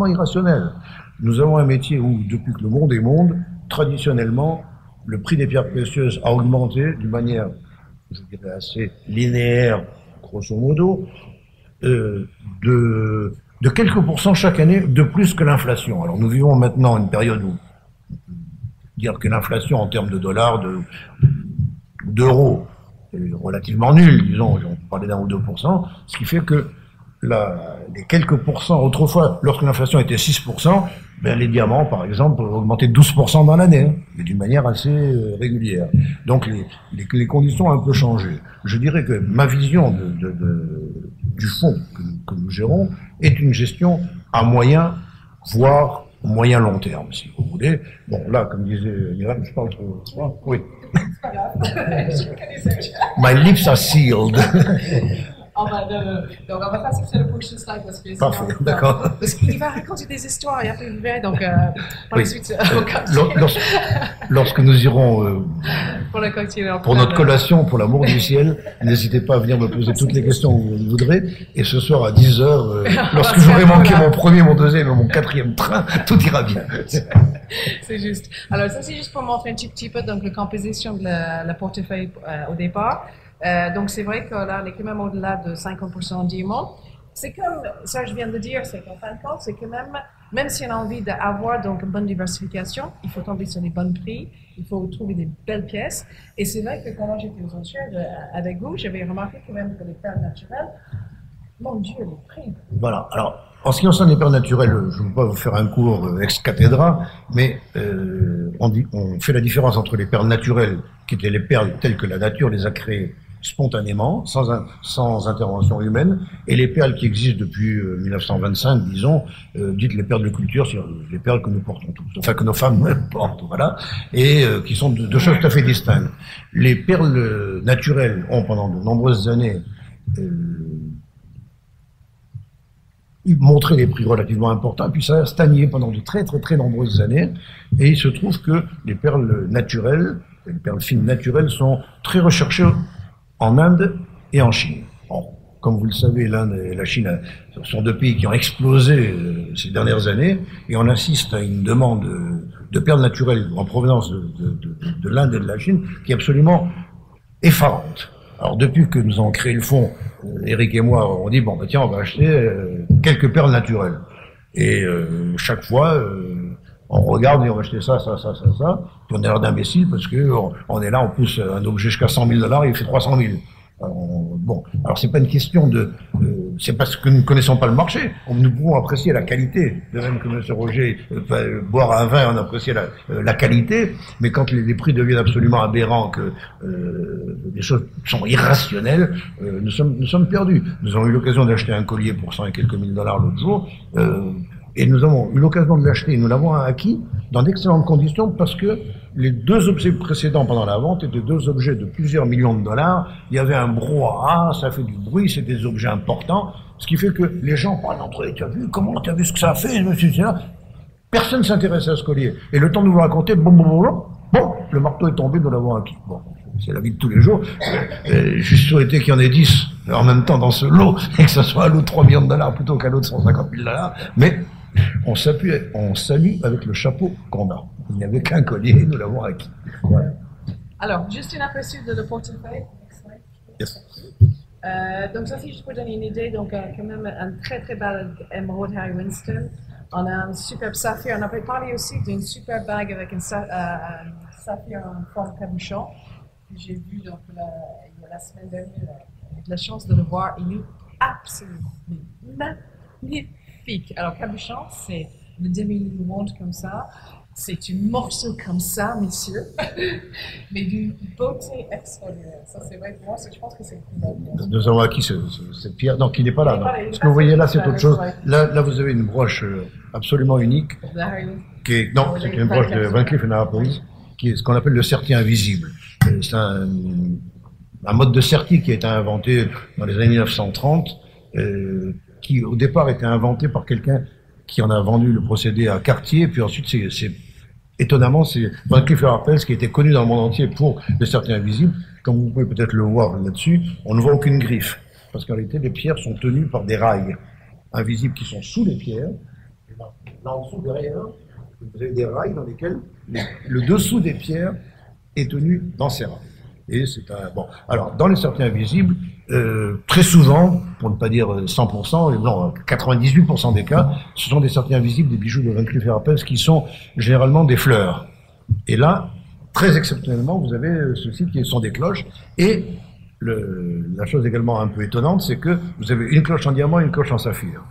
irrationnelle. Nous avons un métier où, depuis que le monde est monde, traditionnellement, le prix des pierres précieuses a augmenté d'une manière, je dirais, assez linéaire, grosso modo, de quelques pourcents chaque année de plus que l'inflation. Alors nous vivons maintenant une période où dire que l'inflation en termes de dollars, d'euros, est relativement nulle, disons, on peut parler d'1 ou 2%, ce qui fait que les quelques pourcents, autrefois, lorsque l'inflation était 6%, ben, les diamants, par exemple, peuvent augmenter de 12% dans l'année, mais d'une manière assez régulière. Donc les conditions ont un peu changé. Je dirais que ma vision du fonds que nous gérons est une gestion à moyen, voire moyen long terme, si vous voulez. Bon, là, comme disait Myriam, je parle trop. Oui. C'est pas grave. My lips are sealed. Donc on va passer sur le prochain slide parce que parfait, d'accord. Parce qu'il va raconter des histoires et après il va, donc pour oui. la suite lorsque nous irons pour notre collation, pour l'amour du ciel, n'hésitez pas à venir me poser toutes les questions que vous voudrez, et ce soir à 10h, lorsque j'aurai manqué mon premier, mon deuxième et mon 4e train, tout ira bien. C'est juste. Alors ça c'est juste pour montrer un petit peu donc la composition de la portefeuille au départ. Donc c'est vrai que là, on est quand même au-delà de 50% en diamant. C'est comme ça, je viens de dire, c'est qu'en fin de compte, c'est que même si on a envie d'avoir donc une bonne diversification, il faut tomber sur les bons prix, il faut trouver des belles pièces. Et c'est vrai que quand j'étais aux enchères avec vous, j'avais remarqué quand même que les perles naturelles, Mon Dieu, les prix. Voilà. Alors, en ce qui concerne les perles naturelles, je ne vais pas vous faire un cours ex cathedra, mais on fait la différence entre les perles naturelles, qui étaient les perles telles que la nature les a créées spontanément, sans intervention humaine, et les perles qui existent depuis 1925, disons, dites les perles de culture, c'est les perles que nous portons tous, enfin que nos femmes portent, voilà, et qui sont deux choses tout à fait distinctes. Les perles naturelles ont pendant de nombreuses années montré des prix relativement importants, puis ça a stagné pendant de très très très nombreuses années, et il se trouve que les perles naturelles, les perles fines naturelles sont très recherchées en Inde et en Chine. Bon, comme vous le savez, l'Inde et la Chine sont deux pays qui ont explosé ces dernières années, et on assiste à une demande de perles naturelles en provenance de l'Inde et de la Chine qui est absolument effarante. Alors depuis que nous avons créé le fonds, Eric et moi, on dit, bon, bah, tiens, on va acheter quelques perles naturelles. Et chaque fois, on regarde et on va acheter ça, puis on a l'air d'imbécile parce que on est là, on pousse un objet jusqu'à 100 000 $ et il fait 300 000. Bon, alors c'est pas une question c'est parce que nous ne connaissons pas le marché. Nous pouvons apprécier la qualité, de même que M. Roger boire un vin, on apprécie la qualité, mais quand les prix deviennent absolument aberrants, que les choses sont irrationnelles, nous sommes perdus. Nous avons eu l'occasion d'acheter un collier pour 100 et quelques mille $ l'autre jour, et nous avons eu l'occasion de l'acheter, nous l'avons acquis dans d'excellentes conditions parce que les deux objets précédents pendant la vente étaient deux objets de plusieurs millions de $. Il y avait un brouhaha, ça fait du bruit, c'est des objets importants, ce qui fait que les gens parlent entre eux. Tu as vu ce que ça a fait, personne ne s'intéresse à ce collier. Et le temps de nous le raconter, bon, le marteau est tombé, nous l'avons acquis. Bon, c'est la vie de tous les jours. J'ai souhaité qu'il y en ait 10 en même temps dans ce lot, et que ce soit un lot de 3 millions de $ plutôt qu'un lot de 150 000 $. Mais on salue avec le chapeau qu'on a. Il n'y avait qu'un collier, nous l'avons acquis. Voilà. Alors, juste une aperçu de le portefeuille. Yes. Donc ça, c'est juste pour donner une idée. Donc, quand même, un très très bel émeraude Harry Winston. On a un superbe saphir. On avait parlé aussi d'une superbe bague avec un saphir en forme de cabochon. J'ai vu donc la semaine dernière, avec la chance de le voir. Il est absolument magnifique. Alors, cabochon, c'est le demi-monde comme ça. C'est une morceau comme ça, messieurs, mais d'une beauté extraordinaire. Ça, c'est vrai pour moi, je pense que c'est le plus. Nous avons acquis cette pierre. Non, qui n'est pas là. Non. Ce que vous voyez là, c'est autre chose. Là, vous avez une broche absolument unique. Non, c'est une broche de Van Cleef & Arpels, qui est ce qu'on appelle le serti invisible. C'est un mode de serti qui a été inventé dans les années 1930, qui au départ était inventé par quelqu'un qui en a vendu le procédé à Cartier, puis ensuite étonnamment, c'est Van Cleef & Arpels qui était connu dans le monde entier pour le serti invisible. Comme vous pouvez peut-être le voir là-dessus, on ne voit aucune griffe, parce qu'en réalité, les pierres sont tenues par des rails invisibles qui sont sous les pierres. Et là en dessous, derrière, vous avez des rails dans lesquels le dessous des pierres est tenu dans ces rails. Et c'est un bon. Alors, dans les sertis invisibles, très souvent, pour ne pas dire 100%, non, 98% des cas, ce sont des sertis invisibles, des bijoux de Van Cleef & Arpels qui sont généralement des fleurs. Et là, très exceptionnellement, vous avez ceux-ci qui sont des cloches. Et la chose également un peu étonnante, c'est que vous avez une cloche en diamant et une cloche en saphir.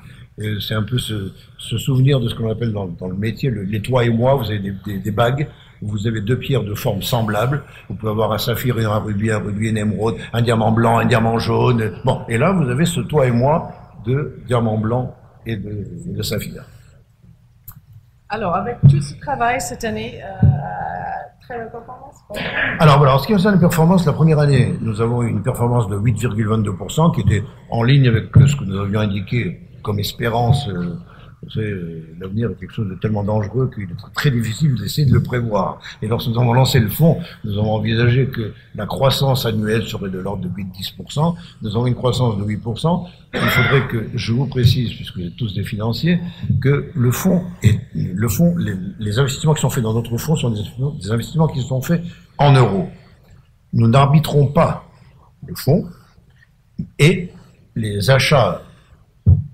C'est un peu ce souvenir de ce qu'on appelle dans le métier les toi et moi. Vous avez des bagues. Vous avez deux pierres de forme semblable. Vous pouvez avoir un saphir et un rubis, une émeraude, un diamant blanc, un diamant jaune. Bon, et là, vous avez ce toi et moi de diamant blanc et de saphir. Alors, avec tout ce travail cette année, très belle performance. Alors voilà, en ce qui concerne les performances, la première année, nous avons eu une performance de 8,22% qui était en ligne avec ce que nous avions indiqué comme espérance. Vous savez, l'avenir est quelque chose de tellement dangereux qu'il est très difficile d'essayer de le prévoir. Et lorsque nous avons lancé le fonds, nous avons envisagé que la croissance annuelle serait de l'ordre de 8-10%. Nous avons une croissance de 8%. Il faudrait que je vous précise, puisque vous êtes tous des financiers, que le fonds, les investissements qui sont faits dans notre fonds sont des investissements qui sont faits en euros. Nous n'arbitrons pas le fonds et les achats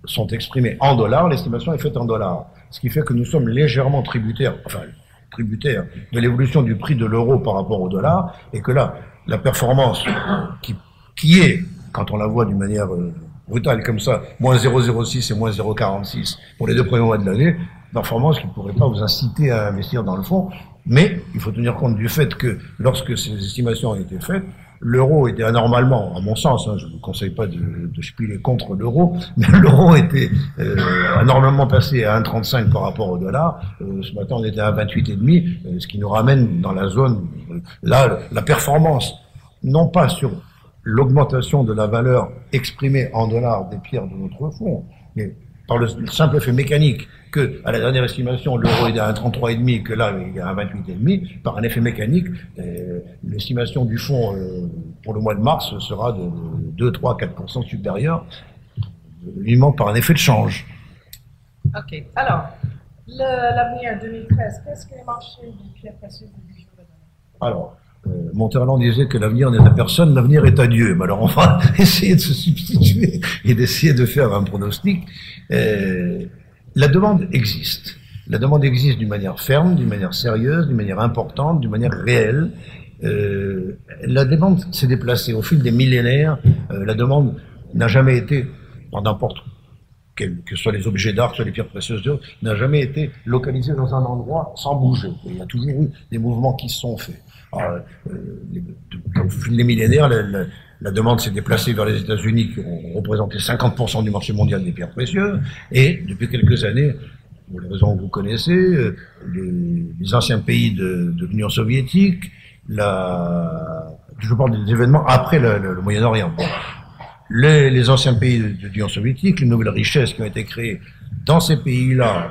sont exprimés en dollars, l'estimation est faite en dollars. Ce qui fait que nous sommes légèrement tributaires de l'évolution du prix de l'euro par rapport au dollar, et que là, la performance qui est, quand on la voit d'une manière brutale comme ça, moins 0,06 et moins 0,46 pour les 2 premiers mois de l'année, performance qui ne pourrait pas vous inciter à investir dans le fonds. Mais il faut tenir compte du fait que lorsque ces estimations ont été faites, l'euro était anormalement, à mon sens, je ne vous conseille pas de spiler contre l'euro, mais l'euro était anormalement passé à 1,35 par rapport au dollar. Ce matin, on était à 28,5, ce qui nous ramène dans la zone. Là, la performance, non pas sur l'augmentation de la valeur exprimée en dollars des pierres de notre fonds, mais par le simple effet mécanique que, à la dernière estimation, l'euro était à 1,33,5, que là, il est à 1,28,5, par un effet mécanique, l'estimation du fonds pour le mois de mars sera de 2, 3, 4% supérieure, uniquement par un effet de change. OK. Alors, l'avenir 2013, qu'est-ce que les marchés du pierre précieuse et du jour de demain? Alors, Monterland disait que l'avenir n'est à personne, l'avenir est à Dieu. Mais alors on va essayer de se substituer et d'essayer de faire un pronostic. La demande existe. La demande existe d'une manière ferme, d'une manière sérieuse, d'une manière importante, d'une manière réelle. La demande s'est déplacée au fil des millénaires. La demande n'a jamais été, dans n'importe que ce soit les objets d'art, soit les pierres précieuses d'or, n'a jamais été localisée dans un endroit sans bouger. Et il y a toujours eu des mouvements qui se sont faits. Alors, au fil des millénaires, la demande s'est déplacée vers les États-Unis qui ont représenté 50% du marché mondial des pierres précieuses. Et depuis quelques années, pour les raisons que vous connaissez, les anciens pays de l'Union soviétique, je parle des événements après le Moyen-Orient. Les anciens pays de l'Union soviétique, les nouvelles richesses qui ont été créées dans ces pays-là,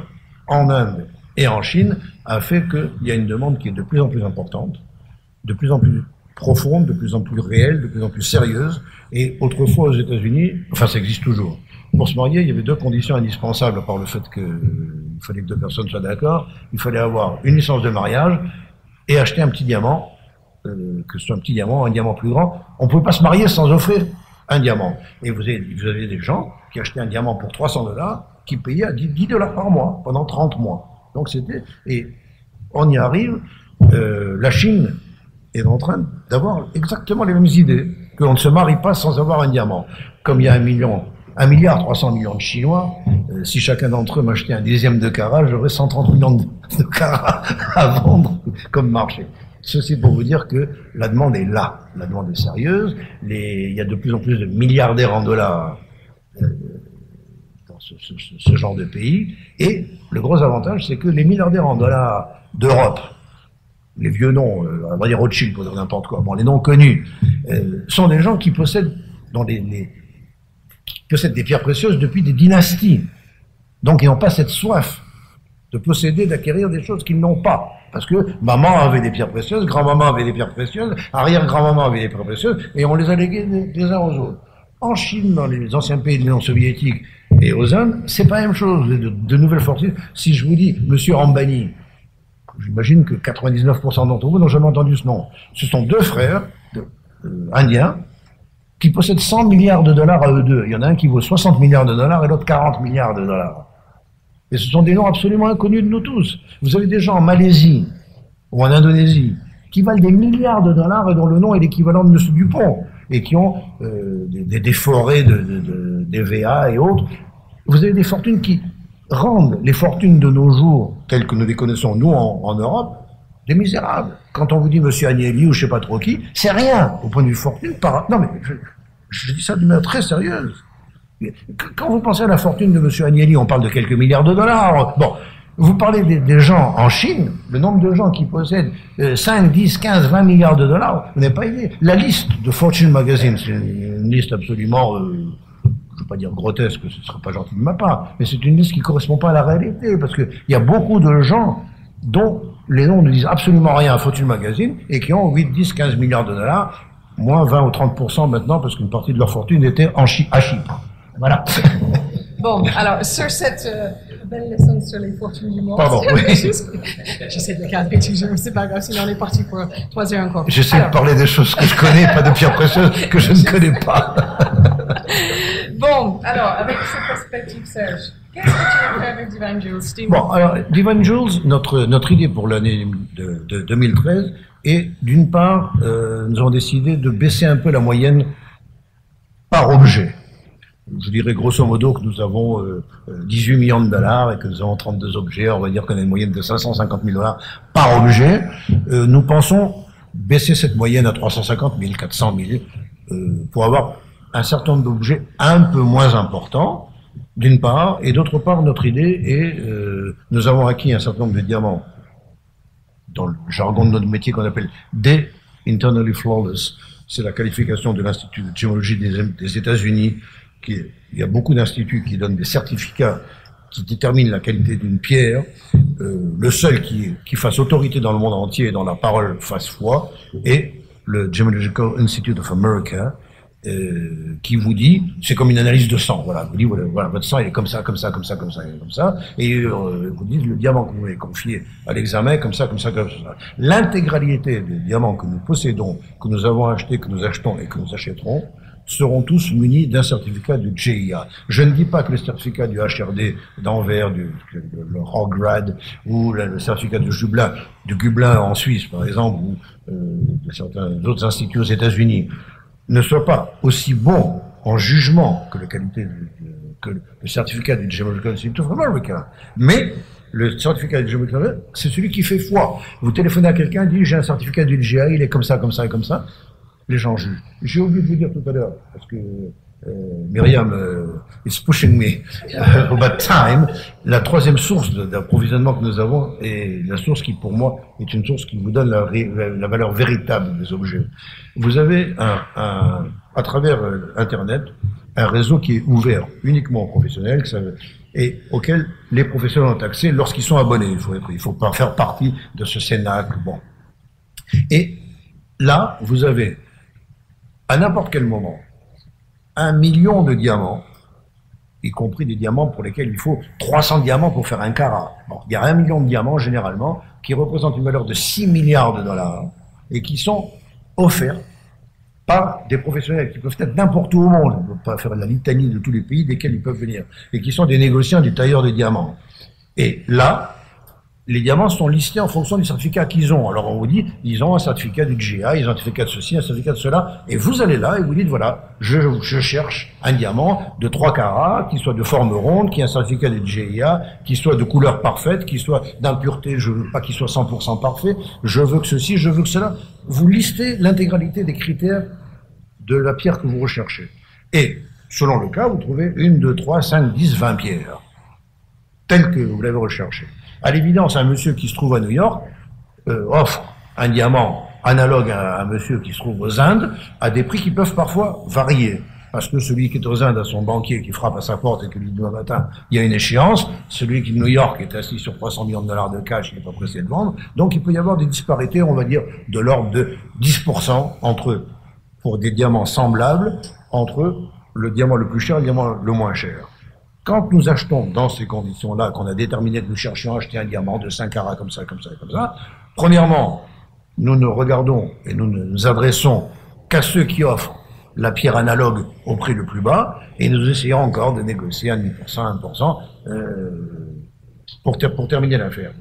en Inde et en Chine, a fait qu'il y a une demande qui est de plus en plus importante, de plus en plus profonde, de plus en plus réelle, de plus en plus sérieuse. Et autrefois aux États-Unis, enfin ça existe toujours, pour se marier, il y avait 2 conditions indispensables, à part le fait qu'il fallait que 2 personnes soient d'accord. Il fallait avoir une licence de mariage et acheter un petit diamant, que ce soit un petit diamant, un diamant plus grand. On ne pouvait pas se marier sans offrir un diamant. Et vous avez des gens qui achetaient un diamant pour $300, qui payaient à $10 par mois, pendant 30 mois. Donc et on y arrive, la Chine est en train d'avoir exactement les mêmes idées, que l'on ne se marie pas sans avoir un diamant. Comme il y a 1,3 milliard de Chinois, si chacun d'entre eux m'achetait un dixième de carat, j'aurais 130 millions de carats à vendre comme marché. Ceci pour vous dire que la demande est là, la demande est sérieuse, il y a de plus en plus de milliardaires en dollars dans ce genre de pays, et le gros avantage, c'est que les milliardaires en dollars d'Europe, les vieux noms, on va dire Rothschild pour dire n'importe quoi, bon, les noms connus, sont des gens qui possèdent, qui possèdent des pierres précieuses depuis des dynasties. Donc ils n'ont pas cette soif de posséder, d'acquérir des choses qu'ils n'ont pas. Parce que maman avait des pierres précieuses, grand-maman avait des pierres précieuses, arrière-grand-maman avait des pierres précieuses, et on les a léguées des uns aux autres. En Chine, dans les anciens pays de l'Union soviétique et aux Indes, c'est pas la même chose, de nouvelles fortunes. Si je vous dis Monsieur Ambani, j'imagine que 99% d'entre vous n'ont jamais entendu ce nom. Ce sont 2 frères indiens qui possèdent 100 milliards de dollars à eux deux. Il y en a un qui vaut 60 milliards de dollars et l'autre 40 milliards de dollars. Et ce sont des noms absolument inconnus de nous tous. Vous avez des gens en Malaisie ou en Indonésie qui valent des milliards de dollars et dont le nom est l'équivalent de M. Dupont et qui ont des forêts d'EVA et autres. Vous avez des fortunes qui rendent les fortunes de nos jours, telles que nous les connaissons, nous, en Europe, des misérables. Quand on vous dit M. Agnelli ou je ne sais pas trop qui, c'est rien au point de vue fortune. Non, mais je dis ça d'une manière très sérieuse. Quand vous pensez à la fortune de M. Agnelli, on parle de quelques milliards de dollars. Bon, vous parlez des gens en Chine, le nombre de gens qui possèdent 5, 10, 15, 20 milliards de dollars, vous n'avez pas idée. La liste de Fortune Magazine, c'est une liste absolument, je ne veux pas dire grotesque, ce ne serait pas gentil de ma part, mais c'est une liste qui ne correspond pas à la réalité, parce qu'il y a beaucoup de gens dont les noms ne disent absolument rien à Fortune Magazine et qui ont 8, 10, 15 milliards de dollars, moins 20 ou 30% maintenant, parce qu'une partie de leur fortune était à Chypre. Voilà. Bon, alors, sur cette belle leçon sur les fortunes du monde. Pardon, oui. J'essaie de cadrer toujours, c'est pas grave, sinon on est parti pour 3 heures encore. J'essaie de parler des choses que je connais, pas de pierres précieuses que je ne connais pas. Bon, alors, avec cette perspective, Serge, qu'est-ce que tu vas faire avec Divine Jewels, Steve? Bon, alors, Divine Jewels, notre idée pour l'année de 2013 est, d'une part, nous avons décidé de baisser un peu la moyenne par objet. je dirais grosso modo que nous avons 18 millions de dollars et que nous avons 32 objets. On va dire qu'on a une moyenne de 550 000 dollars par objet. Nous pensons baisser cette moyenne à 350 000, 400 000 pour avoir un certain nombre d'objets un peu moins importants, d'une part, et d'autre part, notre idée est, nous avons acquis un certain nombre de diamants dans le jargon de notre métier qu'on appelle des internally flawless. C'est la qualification de l'Institut de géologie des États-Unis. Il y a beaucoup d'instituts qui donnent des certificats qui déterminent la qualité d'une pierre. Le seul qui fasse autorité dans le monde entier et dans la parole fasse foi est le Gemological Institute of America, qui vous dit, c'est comme une analyse de sang, voilà, vous dit, voilà, votre sang il est comme ça, comme ça, comme ça, comme ça, comme ça, et vous dites le diamant que vous avez confié à l'examen, comme ça, comme ça, comme ça. L'intégralité des diamants que nous possédons, que nous avons achetés, que nous achetons et que nous achèterons, seront tous munis d'un certificat du GIA. Je ne dis pas que le certificat du HRD d'Anvers, le Hograd, ou le certificat de Gublin en Suisse, par exemple, ou de certains autres instituts aux États-Unis, ne soit pas aussi bon en jugement que que le certificat du Gemological Institute of America. Mais le certificat du Gemological, c'est celui qui fait foi. Vous téléphonez à quelqu'un, dit j'ai un certificat du GIA, il est comme ça, comme ça et comme ça. Les gens jugent. J'ai oublié de vous dire tout à l'heure, parce que Myriam is pushing me about time. La troisième source d'approvisionnement que nous avons est la source qui, pour moi, est une source qui vous donne la valeur véritable des objets. Vous avez à travers Internet un réseau qui est ouvert uniquement aux professionnels et auquel les professionnels ont accès lorsqu'ils sont abonnés. Il faut pas faire partie de ce cénacle. Bon. Et là, vous avez à n'importe quel moment 1 million de diamants, y compris des diamants pour lesquels il faut 300 diamants pour faire un carat. Bon, il y a 1 million de diamants généralement qui représentent une valeur de 6 milliards de dollars et qui sont offerts par des professionnels qui peuvent être n'importe où au monde. On ne peut pas faire la litanie de tous les pays desquels ils peuvent venir et qui sont des négociants, des tailleurs de diamants. Et là, les diamants sont listés en fonction du certificat qu'ils ont. Alors on vous dit, ils ont un certificat du GIA, ils ont un certificat de ceci, un certificat de cela, et vous allez là et vous dites, voilà, je cherche un diamant de 3 carats, qui soit de forme ronde, qui ait un certificat du GIA, qui soit de couleur parfaite, qui soit d'impureté, je veux pas qu'il soit 100% parfait, je veux que ceci, je veux que cela. Vous listez l'intégralité des critères de la pierre que vous recherchez. Et, selon le cas, vous trouvez 1, 2, 3, 5, 10, 20 pierres, telles que vous l'avez recherchées. À l'évidence, un monsieur qui se trouve à New York offre un diamant analogue à un monsieur qui se trouve aux Indes à des prix qui peuvent parfois varier. Parce que celui qui est aux Indes a son banquier qui frappe à sa porte et qui lui dit demain matin, il y a une échéance. Celui qui est de New York est assis sur 300 millions de dollars de cash, il n'est pas pressé de vendre. Donc il peut y avoir des disparités, on va dire, de l'ordre de 10% pour des diamants semblables, entre le diamant le plus cher et le diamant le moins cher. Quand nous achetons dans ces conditions-là, qu'on a déterminé que nous cherchions à acheter un diamant de 5 carats comme ça, comme ça et comme ça, premièrement, nous ne regardons et nous ne nous adressons qu'à ceux qui offrent la pierre analogue au prix le plus bas, et nous essayons encore de négocier 1,5%, 1%, pour terminer l'affaire.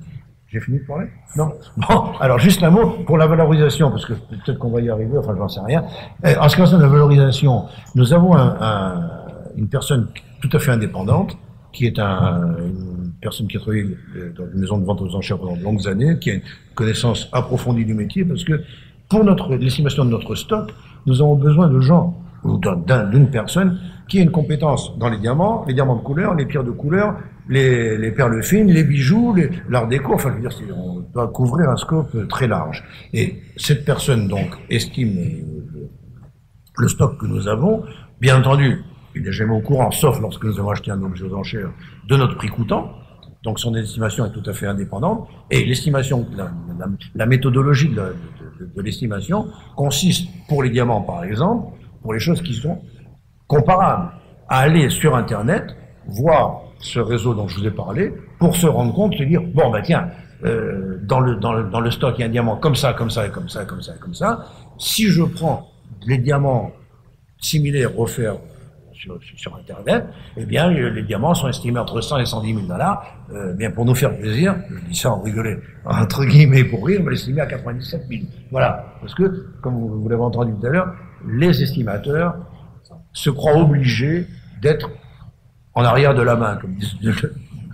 J'ai fini de parler? Non? Bon, alors juste un mot pour la valorisation, parce que peut-être qu'on va y arriver, enfin j'en sais rien. En ce qui concerne la valorisation, nous avons une personne tout à fait indépendante, qui est une personne qui a travaillé dans une maison de vente aux enchères pendant de longues années, qui a une connaissance approfondie du métier, parce que pour l'estimation de notre stock, nous avons besoin de gens, ou d'une personne, qui a une compétence dans les diamants de couleur, les pierres de couleur, les perles fines, les bijoux, l'art déco, enfin, je veux dire, on doit couvrir un scope très large. Et cette personne, donc, estime le stock que nous avons, bien entendu, il n'est jamais au courant, sauf lorsque nous avons acheté un objet aux enchères, de notre prix coûtant. Donc son estimation est tout à fait indépendante. Et l'estimation, la méthodologie de l'estimation consiste, pour les diamants par exemple, pour les choses qui sont comparables, à aller sur Internet, voir ce réseau dont je vous ai parlé, pour se rendre compte, se dire, bon ben tiens, dans le stock il y a un diamant comme ça, comme ça, et comme ça, et comme ça, et comme ça. Si je prends les diamants similaires offerts sur Internet, eh bien, les diamants sont estimés entre 100 et 110 000 dollars. Bien, pour nous faire plaisir, je dis ça en rigoler, entre guillemets pour rire, on va l'estimer à 97 000. Voilà. Parce que, comme vous l'avez entendu tout à l'heure, les estimateurs se croient obligés d'être en arrière de la main, comme disent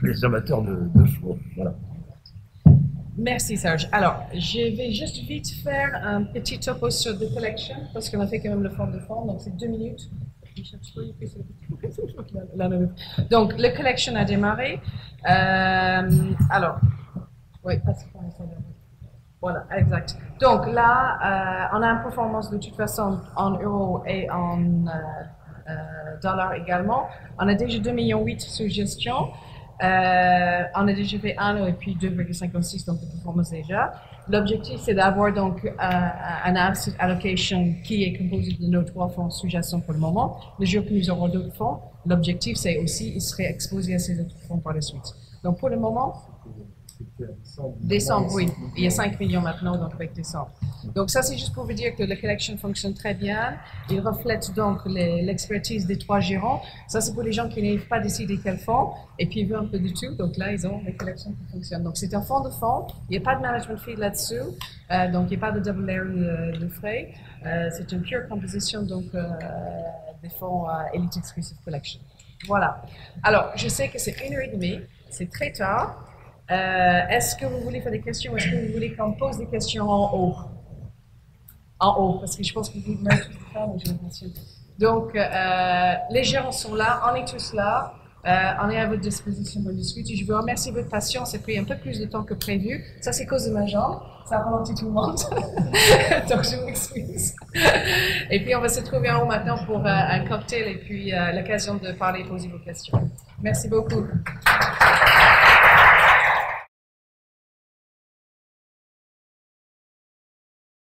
les amateurs de chevaux. Voilà. Merci Serge. Alors, je vais juste vite faire un petit topo sur The Collection, parce qu'on a fait quand même le fond de fond, donc c'est 2 minutes. Donc, le Collection a démarré. Alors, oui, voilà, exact. Donc là, on a une performance de toute façon en euros et en dollars également. On a déjà 2,8 millions sous gestion. On a déjà fait 1 et puis 2,56, donc de performance déjà. L'objectif, c'est d'avoir donc un asset allocation qui est composé de nos 3 fonds sous-jacents pour le moment. Le jour que nous aurons d'autres fonds, l'objectif, c'est aussi, il serait exposé à ces autres fonds par la suite. Donc pour le moment, décembre, oui. Il y a 5 millions maintenant, donc avec décembre. Donc ça, c'est juste pour vous dire que la collection fonctionne très bien. Il reflète donc l'expertise des 3 gérants. Ça, c'est pour les gens qui n'arrivent pas à décider quel fonds, et puis ils veulent un peu de tout. Donc là, ils ont les collections qui fonctionnent. Donc c'est un fonds de fonds. Il n'y a pas de management fee là-dessus. Donc il n'y a pas de double layer de frais. C'est une pure composition donc des fonds Elite Exclusive Collection. Voilà. Alors, je sais que c'est 1h30. C'est très tard. Est-ce que vous voulez faire des questions? Est-ce que vous voulez qu'on pose des questions en haut? En haut, parce que je pense que vous m'avez tout fait, mais j'ai l'impression. Donc, les gérants sont là, on est tous là, on est à votre disposition pour discuter. Je vous remercie de votre patience, ça a pris un peu plus de temps que prévu. Ça, c'est à cause de ma jambe, ça a ralenti tout le monde. Donc, je m'excuse. Et puis, on va se trouver en haut maintenant pour un cocktail et puis l'occasion de parler et poser vos questions. Merci beaucoup.